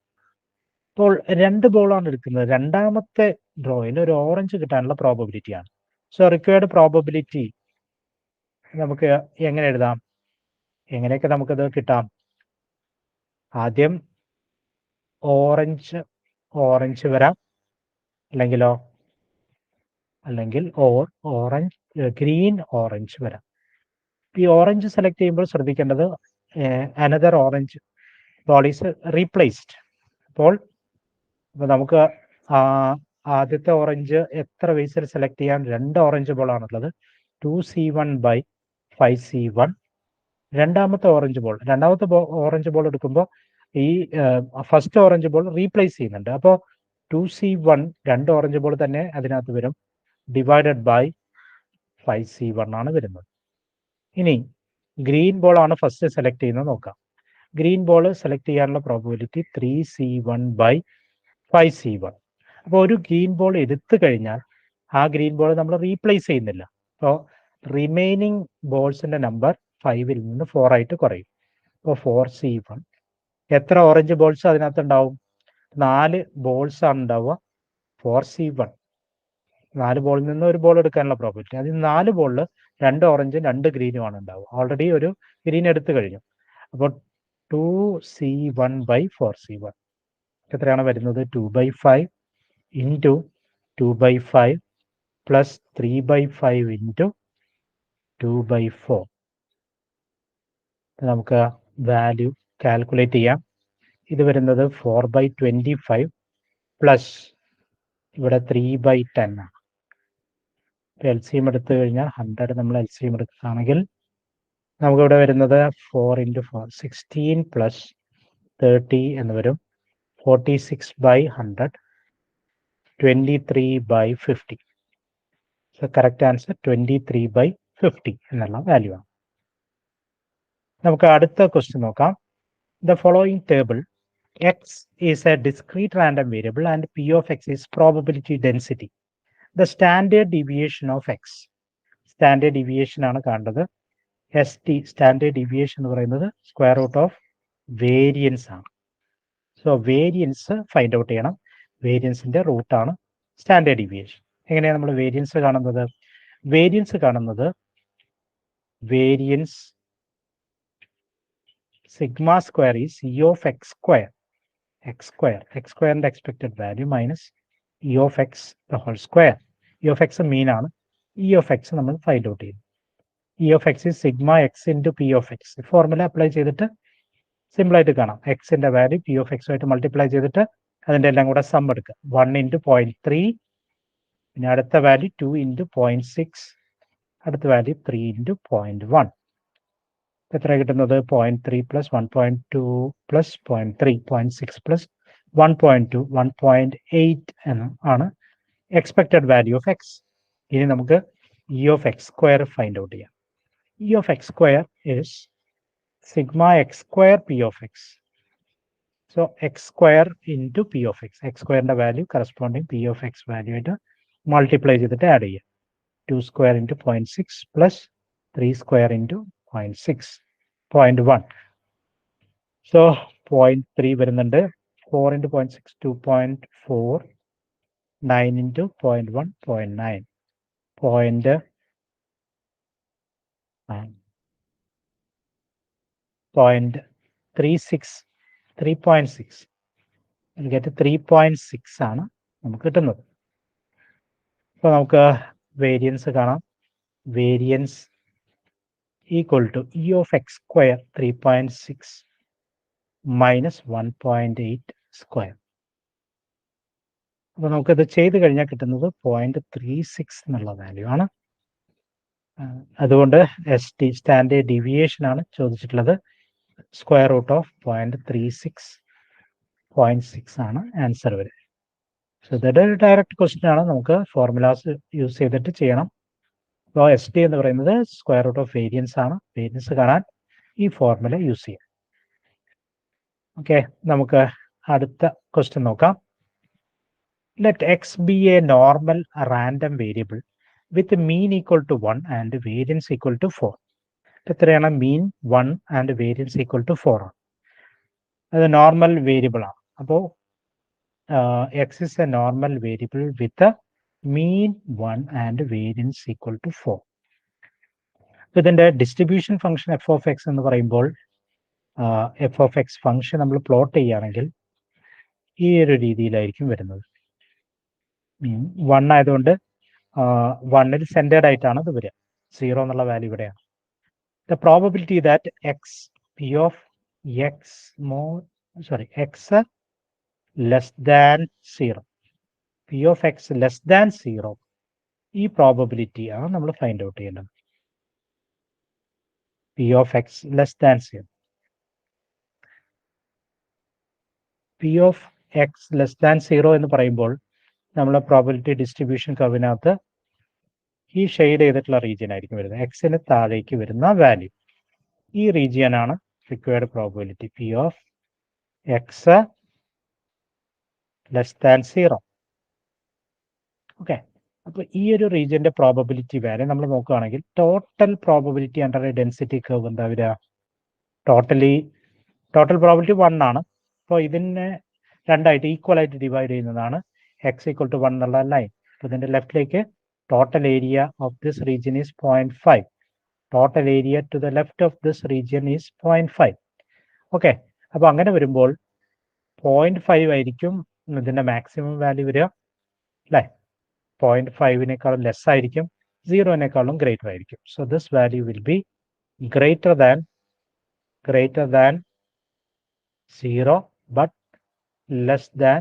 [SPEAKER 1] അപ്പോൾ 2 ബോളാണ് എടുക്കുന്നത്. രണ്ടാമത്തെ ഡ്രോയിൽ ഒരു orange കിട്ടാനുള്ള പ്രോബബിലിറ്റിയാണ്. So required probability നമുക്ക് എങ്ങനെ എഴുതാം? എങ്ങനെയൊക്കെ നമുക്കത് കിട്ടാം? ആദ്യം ഓറഞ്ച് വരാം, അല്ലെങ്കിൽ ഗ്രീൻ ഓറഞ്ച് വരാം. ഈ ഓറഞ്ച് സെലക്ട് ചെയ്യുമ്പോൾ ശ്രദ്ധിക്കേണ്ടത് another orange ball is replaced. അപ്പോൾ നമുക്ക് ആദ്യത്തെ ഓറഞ്ച് എത്ര വേസിൽ സെലക്ട് ചെയ്യാൻ? 2 ഓറഞ്ച് ബോളാണുള്ളത്. 2C1 by 5C1. രണ്ടാമത്തെ ഓറഞ്ച് ബോൾ എടുക്കുമ്പോൾ ഈ ഫസ്റ്റ് ഓറഞ്ച് ബോൾ റീപ്ലേസ് ചെയ്യുന്നുണ്ട്. അപ്പോൾ 2C1 2 ഓറഞ്ച് ബോൾ തന്നെ അതിനകത്ത് വരും. ഡിവൈഡഡ് ബൈ 5C1 ആണ് വരുന്നത്. ഇനി ഗ്രീൻ ബോൾ ആണ് ഫസ്റ്റ് സെലക്ട് ചെയ്യുന്നത് നോക്കാം. ഗ്രീൻ ബോൾ സെലക്ട് ചെയ്യാനുള്ള പ്രോബബിലിറ്റി 3C1 ബൈ 5C1. അപ്പോൾ ഒരു ഗ്രീൻ ബോൾ എടുത്തു കഴിഞ്ഞാൽ ആ ഗ്രീൻ ബോൾ നമ്മൾ റീപ്ലേസ് ചെയ്യുന്നില്ല. അപ്പോൾ റിമൈനിങ് ബോൾസിന്റെ നമ്പർ 5ൽ നിന്ന് 4 ആയിട്ട് കുറയും. അപ്പോൾ 4C1. എത്ര ഓറഞ്ച് ബോൾസ് അതിനകത്ത് ഉണ്ടാവും? 4 ബോൾസ് ആണ് ഉണ്ടാവുക. 4C1 4 ബോളിൽ നിന്ന് ഒരു ബോൾ എടുക്കാനുള്ള പ്രോബിലിറ്റി. അതിൽ 4 ബോളിൽ 2 ഓറഞ്ചും 2 ഗ്രീനുമാണ് ഉണ്ടാവുക. ഓൾറെഡി ഒരു ഗ്രീൻ എടുത്തു കഴിഞ്ഞു. അപ്പോൾ 2C1/4C1 എത്രയാണ് വരുന്നത്? 2/5 ഇൻറ്റു 2/5 പ്ലസ് 3/5 ഇൻറ്റു 2/4. നമുക്ക് വാല്യൂ കാൽക്കുലേറ്റ് ചെയ്യാം. ഇത് വരുന്നത് 4/25 പ്ലസ് ഇവിടെ 3/10 ആണ്. LCM എടുത്തു കഴിഞ്ഞാൽ 100 നമ്മൾ LCM എടുക്കുകയാണെങ്കിൽ നമുക്കിവിടെ വരുന്നത് 4 × 4 16 പ്ലസ് 30 എന്ന് വരും. 46/100 23/50. സോ കറക്റ്റ് ആൻസർ 23/50 എന്നുള്ള വാല്യൂ ആണ്. നമുക്ക് അടുത്ത ക്വസ്റ്റ്യൻ നോക്കാം. The following table x is a discrete random variable and p of x is probability density. The standard deviation of x. Standard deviation ആണ് കാണേണ്ടത്. ST സ്റ്റാൻഡേർഡ് ഡീവിയേഷൻ എന്ന് പറയുന്നത് square root of variance ആണ്. So variance find out ചെയ്യണം. വേരിയൻസിന്റെ റൂട്ടാണ് standard deviation. എങ്ങനെയാണ് നമ്മൾ വേരിയൻസ് കാണുന്നത്? Variance sigma square is E of x square. x സ്ക്വയറിന്റെ expected value minus E of x the whole square. E of x mean ആണ്. E of x നമ്മൾ find out ചെയ്യും. E of x is sigma x into P of x. Formula apply ചെയ്തിട്ട് simple ആയിട്ട് കാണാം. എക്സിന്റെ value P of x ആയിട്ട് multiply ചെയ്തിട്ട് അതിന്റെ എല്ലാം കൂടെ സം എടുക്കുക. 1 × 0.3, പിന്നെ അടുത്ത വാല്യൂ 2 × 0.6, അടുത്ത വാല്യൂ 3 × 0.1. എത്ര കിട്ടുന്നത്? 0.3 പ്ലസ് 1.2 പ്ലസ് 0.3 0.6 പ്ലസ് 1.2 1.8 ആണ് എക്സ്പെക്റ്റഡ് വാല്യൂ ഓഫ് എക്സ്. ഇനി നമുക്ക് E of x square find out ചെയ്യാം. E of x square is sigma x square P of x. So x square into P of x. x squareന്റെ value corresponding P of x value ആയിട്ട് multiply ചെയ്തിട്ട് add ചെയ്യാം. 2 square into 0.6 plus 3 square into 0.6 0.1. So 0.3 വരുന്നുണ്ട്. 4 × 0.6 2.4, 9 × 0.1 0.9, 0.36 3.6 get 3.6 ആണ് നമുക്ക് കിട്ടുന്നത്. അപ്പോൾ നമുക്ക് വേരിയൻസ് കാണാം. Variance equal to E of x square 3.6 minus 1.8 square. അപ്പോൾ നമുക്കത് ചെയ്ത് കഴിഞ്ഞാൽ കിട്ടുന്നത് 0.36 എന്നുള്ള വാല്യൂ ആണ്. അതുകൊണ്ട് ST സ്റ്റാൻഡേർഡ് ഡീവിയേഷൻ ആണ് ചോദിച്ചിട്ടുള്ളത്. സ്ക്വയർ റൂട്ട് ഓഫ് 0.36 ആണ് ആൻസർ വരിക. സോ ഇതൊരു ഡയറക്റ്റ് ക്വസ്റ്റ്യൻ ആണ്. നമുക്ക് ഫോർമുലാസ് യൂസ് ചെയ്തിട്ട് ചെയ്യണം. അപ്പോൾ ST എന്ന് പറയുന്നത് സ്ക്വയർ റൂട്ട് ഓഫ് വേരിയൻസ് ആണ്. വേരിയൻസ് കാണാൻ ഈ ഫോർമുല യൂസ് ചെയ്യാം. ഓക്കെ, നമുക്ക് അടുത്ത ക്വസ്റ്റ്യൻ നോക്കാം. Let x be a normal random variable with mean equal to 1 and variance equal to 4. എത്രയാണ്? മീൻ 1 and variance equal to 4 ആണ്. അത് നോർമൽ വേരിയബിൾ ആണ്. അപ്പോൾ x is a normal variable with a mean 1 and variance equal to 4. ഇതിന്റെ distribution function f of x എന്ന് പറയുമ്പോൾ f of x function നമ്മൾ plot ചെയ്യുകയാണെങ്കിൽ ഈ ഒരു രീതിയിലായിരിക്കും വരുന്നത്. 1 ആയതുകൊണ്ട് 1ൽ സെന്റേർഡ് ആയിട്ടാണ് ഇത് വരിക. 0 എന്നുള്ള വാല്യൂ ഇവിടെയാണ്. The probability that x p of x less than 0, p of x less than 0, ഈ പ്രോബബിലിറ്റി ആണ് നമ്മൾ ഫൈൻഡ് ഔട്ട് ചെയ്യേണ്ടത്. p of x less than 0. p of x less than 0 എന്ന് പറയുമ്പോൾ നമ്മൾ പ്രോബബിലിറ്റി ഡിസ്ട്രിബ്യൂഷൻ കർവിനകത്ത് ഈ ഷെയ്ഡ് ചെയ്തിട്ടുള്ള റീജിയൻ ആയിരിക്കും വരുന്നത്. എക്സിന് താഴേക്ക് വരുന്ന വാല്യൂ ഈ റീജിയൻ ആണ് required probability. p of x less than 0. Okay, അപ്പോൾ ഈ ഒരു റീജിയന്റെ പ്രോബബിലിറ്റി വാല്യൂ നമ്മൾ നോക്കുകയാണെങ്കിൽ total probability under A density curve എന്താ വരിക? ടോട്ടൽ പ്രോബബിലിറ്റി 1 ആണ്. അപ്പോൾ ഇതിനെ രണ്ടായിട്ട് ഈക്വൽ ആയിട്ട് ഡിവൈഡ് ചെയ്യുന്നതാണ് x = 1 എന്നുള്ള ലൈൻ. അപ്പോൾ ഇതിൻ്റെ ലെഫ്റ്റിലേക്ക് total area of this region is 0.5. Total area to the left of this region is 0.5. Okay, അപ്പോൾ അങ്ങനെ വരുമ്പോൾ 0.5 ആയിരിക്കും ഇതിൻ്റെ മാക്സിമം വാല്യൂ വരിക അല്ലേ. 0.5നേക്കാളും ലെസ് ആയിരിക്കും, 0നേക്കാളും ഗ്രേറ്റർ ആയിരിക്കും. So this value will be greater than 0 but less than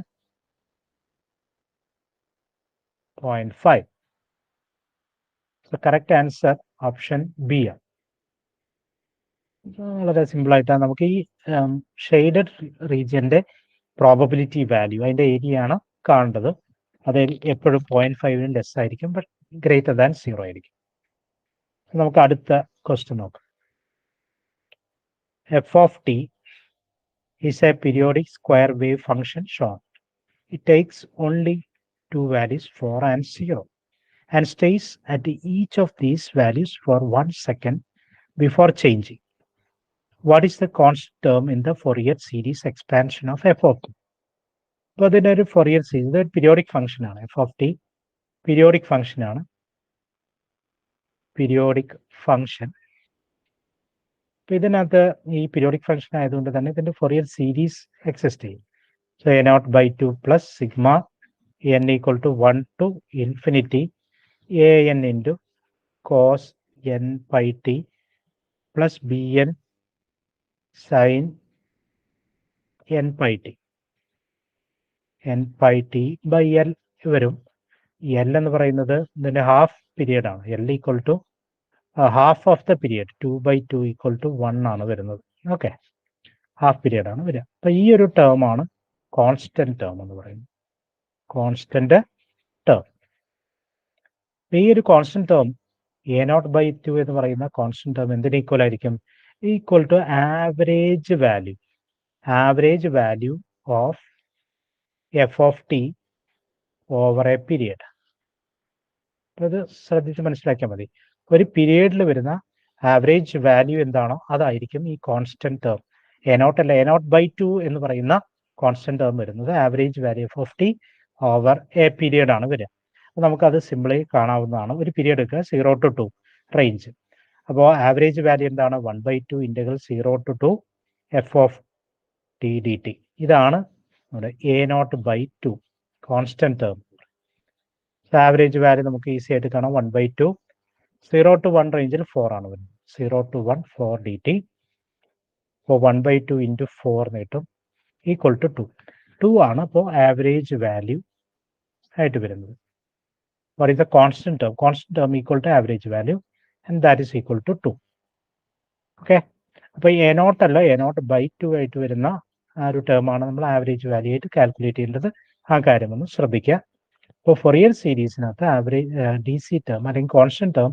[SPEAKER 1] 0.5. So correct answer option B. വളരെ സിമ്പിൾ ആയിട്ടാണ് നമുക്ക് ഈ ഷെയ്ഡഡ് റീജിയന്റെ പ്രോബബിലിറ്റി വാല്യൂ അതിന്റെ ഏരിയ ആണ് കാണേണ്ടത്. അത് എപ്പോഴും 0.5 ലെസ് ആയിരിക്കും, ബട്ട് ഗ്രേറ്റർ ദാൻ 0 ആയിരിക്കും. നമുക്ക് അടുത്ത ക്വസ്റ്റ്യൻ നോക്കാം. f of t is a periodic square wave function shown. It takes only two values 4 and 0 and stays at each of these values for 1 second before changing. What is the constant term in the Fourier series expansion of f of t? അപ്പോൾ അതിനൊരു Fourier series, ഇത് periodic function ആണ്. f of t periodic function ആണ്. Periodic function. അപ്പോൾ ഇതിനകത്ത് ഈ periodic function ആയതുകൊണ്ട് തന്നെ ഇതിൻ്റെ Fourier സീരീസ് എക്സിസ്റ്റ് ചെയ്യും. So a0/2 plus sigma n equal to 1 to infinity an into cos n pi t plus bn sin n pi t. n pi t by l വരും. l എന്ന് പറയുന്നത് ഇതിൻ്റെ half period ആണ്. l equal to half of the period 2/2 equal to 1 ആണ് വരുന്നത്. Okay, half period ആണ് വരിക. അപ്പൊ ഈ ഒരു ടേം ആണ് കോൺസ്റ്റന്റ് ടേം എന്ന് പറയുന്നത്. Constant term. ഈ ഒരു കോൺസ്റ്റന്റ് ടേം a0/2 എന്ന് പറയുന്ന കോൺസ്റ്റന്റ് ടേം എന്തിന് ഈക്വൽ ആയിരിക്കും? Equal to average value. Average value of f of t over a period. അപ്പോൾ ഇത് ശ്രദ്ധിച്ച് മനസ്സിലാക്കിയാൽ മതി. ഒരു പീരിയഡിൽ വരുന്ന ആവറേജ് വാല്യൂ എന്താണോ അതായിരിക്കും ഈ കോൺസ്റ്റന്റ് ടേം. a0 അല്ല, a0/2 എന്ന് പറയുന്ന കോൺസ്റ്റന്റ് ടേം വരുന്നത് average value of T over a period ആണ് വരിക. അപ്പോൾ നമുക്കത് സിമ്പിളി കാണാവുന്നതാണ്. ഒരു പീരിയഡ് എടുക്കുക 0 to 2 റേഞ്ച്. അപ്പോൾ ആവറേജ് വാല്യൂ എന്താണ്? 1/2 integral 0 to 2 f of t dt. ഇതാണ് നമ്മുടെ a0/2 constant term. Average value നമുക്ക് ഈസി ആയിട്ട് കാണാം. 1/2 0 to 1 റേഞ്ചിൽ 4 ആണ് വരുന്നത്. 0 to 1 4 dt. അപ്പോൾ 1/2 ഇൻറ്റു 4 കിട്ടും ഈക്വൽ ടു 2. 2 ആണ് അപ്പോൾ ആവറേജ് വാല്യൂ ആയിട്ട് വരുന്നത്. What is the constant term? Constant term equal to average value and that is equal to 2. Okay, അപ്പോൾ a0 അല്ല, a0/2 ആയിട്ട് വരുന്ന ആ ഒരു ടേം ആണ് നമ്മൾ ആവറേജ് വാല്യൂ ആയിട്ട് കാൽക്കുലേറ്റ് ചെയ്യേണ്ടത്. ആ കാര്യമൊന്ന് ശ്രദ്ധിക്കുക. ഇപ്പോൾ Fourier സീരീസിനകത്ത് ആവറേജ് DC ടേം അല്ലെങ്കിൽ constant term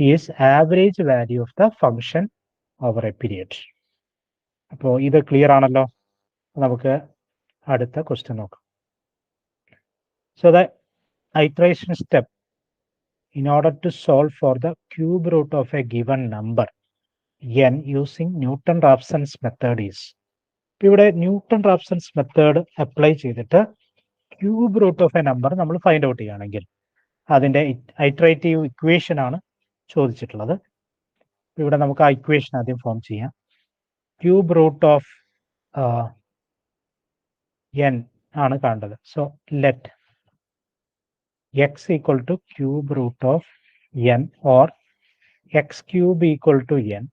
[SPEAKER 1] is average value of the function over a period. അപ്പോൾ ഇത് ക്ലിയർ ആണല്ലോ. നമുക്ക് അടുത്ത ക്വസ്റ്റ്യൻ നോക്കാം. So the iteration step in order to solve for the cube root of a given number n using Newton-Raphson's method is. ഇവിടെ Newton Raphson's method apply ചെയ്തിട്ട് cube root of a number നമ്മൾ find out ചെയ്യുകയാണെങ്കിൽ അതിൻ്റെ iterative equation ആണ് ചോദിച്ചിട്ടുള്ളത്. ഇവിടെ നമുക്ക് ആ ഇക്വേഷൻ ആദ്യം ഫോം ചെയ്യാം. ക്യൂബ് റൂട്ട് ഓഫ് n ആണ് കാണേണ്ടത്. So let x equal to cube root of n or x cube equal to n.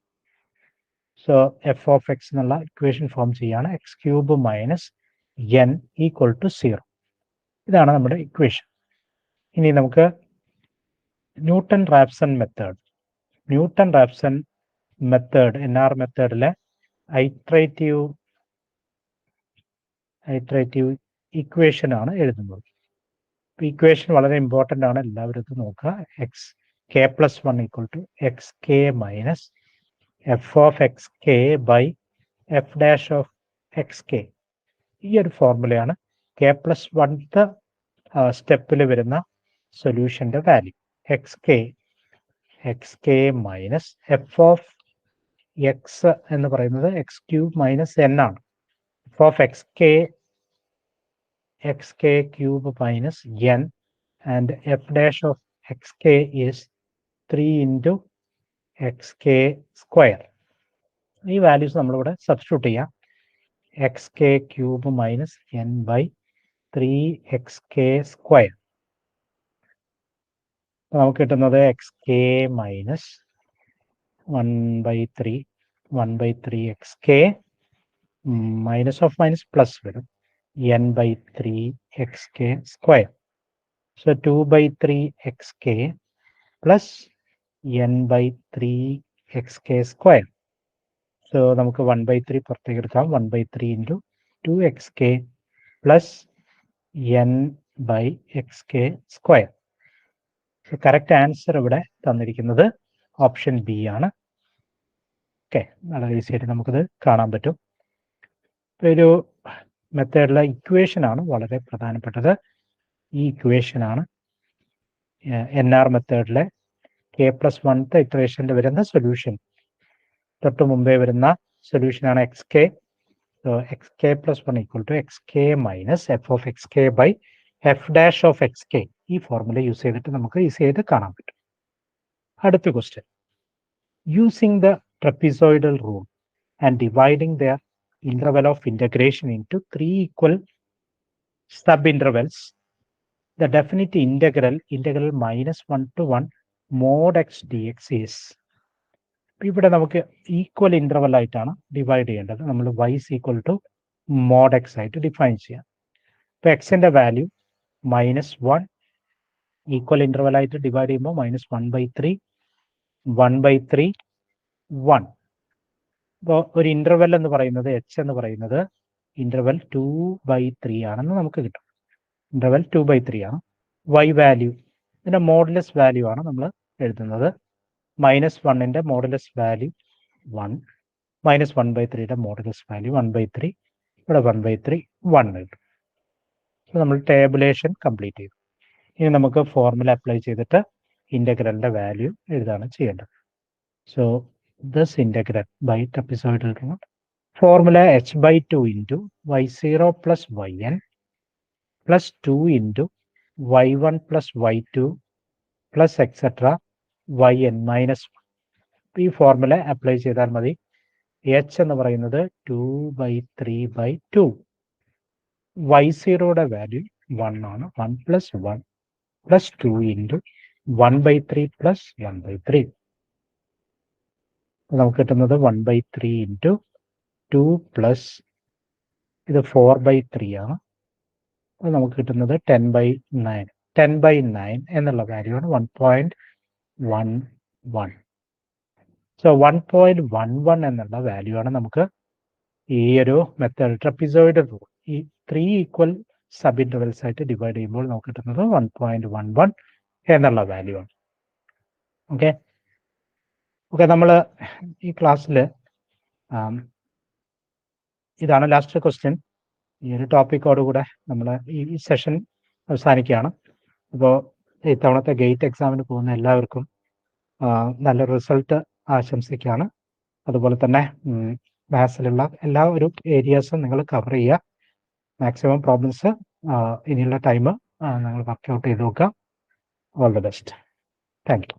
[SPEAKER 1] So f of x എന്നുള്ള ഇക്വേഷൻ ഫോം ചെയ്യാണ്. X cube minus n equal to 0. ഇതാണ് നമ്മുടെ equation. ഇനി നമുക്ക് Newton Raphson method NR മെത്തേഡിലെ iterative equation ആണ് എഴുതുന്നത്. Equation വളരെ ഇമ്പോർട്ടൻ്റ് ആണ്, എല്ലാവരും ഇത് നോക്കുക. k+1 equal to X K minus f of xk by f dash of xk. ഈ ഒരു ഫോർമുലയാണ് k+1th സ്റ്റെപ്പിൽ വരുന്ന സൊല്യൂഷൻ്റെ വാല്യൂ. xk minus f of x എന്ന് പറയുന്നത് എക്സ് ക്യൂബ് മൈനസ് n ആണ്. f of xk cube minus n and f dash of xk is 3 into xk square. ഈ വാല്യൂസ് നമ്മളിവിടെ സബ്സ്റ്റിറ്റ്യൂട്ട് ചെയ്യാം. xk cube minus n by 3xk square. നമുക്ക് കിട്ടുന്നത് xk minus 1/3 minus of minus plus വരും n/3xk square. So 2/3xk plus n/3xk square. So നമുക്ക് 1/3 പുറത്തേക്ക് എടുക്കാം. 1/3 into 2xk plus n/xk square. So correct answer ഇവിടെ തന്നിരിക്കുന്നത് ഓപ്ഷൻ ബി ആണ്. Okay, വളരെ ഈസി ആയിട്ട് നമുക്കിത് കാണാൻ പറ്റും. ഒരു മെത്തേഡിലെ ഇക്വേഷനാണ് വളരെ പ്രധാനപ്പെട്ടത്. ഈ ഇക്വേഷനാണ് NR മെത്തേഡിലെ k+1th ഇറ്ററേഷനിൽ വരുന്ന സൊല്യൂഷൻ. തൊട്ട് മുമ്പേ വരുന്ന സൊല്യൂഷനാണ് xk. So xk + 1 = xk minus f of xk by f dash of xk. ഈ ഫോർമുല യൂസ് ചെയ്തിട്ട് നമുക്ക് ഈസി ആയിട്ട് കാണാൻ പറ്റും. അടുത്ത question. Using the trapezoidal rule and dividing the interval of integration into 3 equal sub-intervals, the definite integral -1 to 1 mod x dx is. ഇവിടെ നമുക്ക് equal interval ആയിട്ടാണ് ഡിവൈഡ് ചെയ്യേണ്ടത്. നമ്മൾ y = mod x ആയിട്ട് ഡിഫൈൻ ചെയ്യാം. ഇപ്പോൾ എക്സിൻ്റെ വാല്യൂ -1 ഈക്വൽ ഇൻ്റർവൽ ആയിട്ട് ഡിവൈഡ് ചെയ്യുമ്പോൾ -1/3 1/3 1. ഇപ്പോൾ ഒരു ഇൻ്റർവെൽ എന്ന് പറയുന്നത് എച്ച് എന്ന് പറയുന്നത് ഇൻ്റർവെൽ 2/3 ആണെന്ന് നമുക്ക് കിട്ടും. ഇൻ്റർവെൽ 2/3 ആണ്. y വാല്യൂ ഇതിൻ്റെ മോഡുലസ് വാല്യൂ ആണ് നമ്മൾ എഴുതുന്നത്. -1ൻ്റെ മോഡുലസ് വാല്യൂ 1, -1/3യുടെ മോഡുലസ് വാല്യൂ 1/3, ഇവിടെ 1/3 1 കിട്ടും. സോ നമ്മൾ ടേബുലേഷൻ കംപ്ലീറ്റ് ചെയ്തു. ഇനി നമുക്ക് ഫോർമുല അപ്ലൈ ചെയ്തിട്ട് ഇൻ്റഗ്രലിൻ്റെ വാല്യൂ എഴുതാണ് ചെയ്യേണ്ടത്. So this integral by trapezoidal rule, formula h/2 into y0 plus yn plus 2 into y1 plus y2 plus etc. yn minus 1. ഈ ഫോർമുല അപ്ലൈ ചെയ്താൽ മതി. h എന്ന് പറയുന്നത് 2/3/2. y0യുടെ വാല്യൂ 1 ആണ്. 1 plus 1 plus 2 into 1/3 plus 1/3. നമുക്ക് കിട്ടുന്നത് 1/3 ഇൻറ്റു 2 പ്ലസ് ഇത് 4/3 ആണ്. അപ്പോൾ നമുക്ക് കിട്ടുന്നത് 10/9 എന്നുള്ള വാല്യൂ ആണ് 1.11. സോ 1.11 എന്നുള്ള വാല്യൂ ആണ് നമുക്ക് ഈ ഒരു മെത്തേഡ് ട്രപ്പിസോയിഡ് റൂൾ ഈ 3 ഈക്വൽ സബ് ഇൻ്റർവെൽസ് ആയിട്ട് ഡിവൈഡ് ചെയ്യുമ്പോൾ നമുക്ക് കിട്ടുന്നത് 1.11 എന്നുള്ള വാല്യൂ ആണ്. ഓക്കെ, നമ്മൾ ഈ ക്ലാസ്സിൽ ഇതാണ് ലാസ്റ്റ് ക്വസ്റ്റ്യൻ. ഈ ഒരു ടോപ്പിക്കോടുകൂടെ നമ്മൾ ഈ സെഷൻ അവസാനിക്കുകയാണ്. അപ്പോൾ ഇത്തവണത്തെ ഗേറ്റ് എക്സാമിന് പോകുന്ന എല്ലാവർക്കും നല്ല റിസൾട്ട് ആശംസിക്കുകയാണ്. അതുപോലെ തന്നെ മാത്സിലുള്ള എല്ലാ ഒരു ഏരിയാസും നിങ്ങൾ കവർ ചെയ്യുക. മാക്സിമം പ്രോബ്ലംസ് ഇനിയുള്ള ടൈം നിങ്ങൾ വർക്കൗട്ട് ചെയ്ത് നോക്കുക. All the best. Thank you.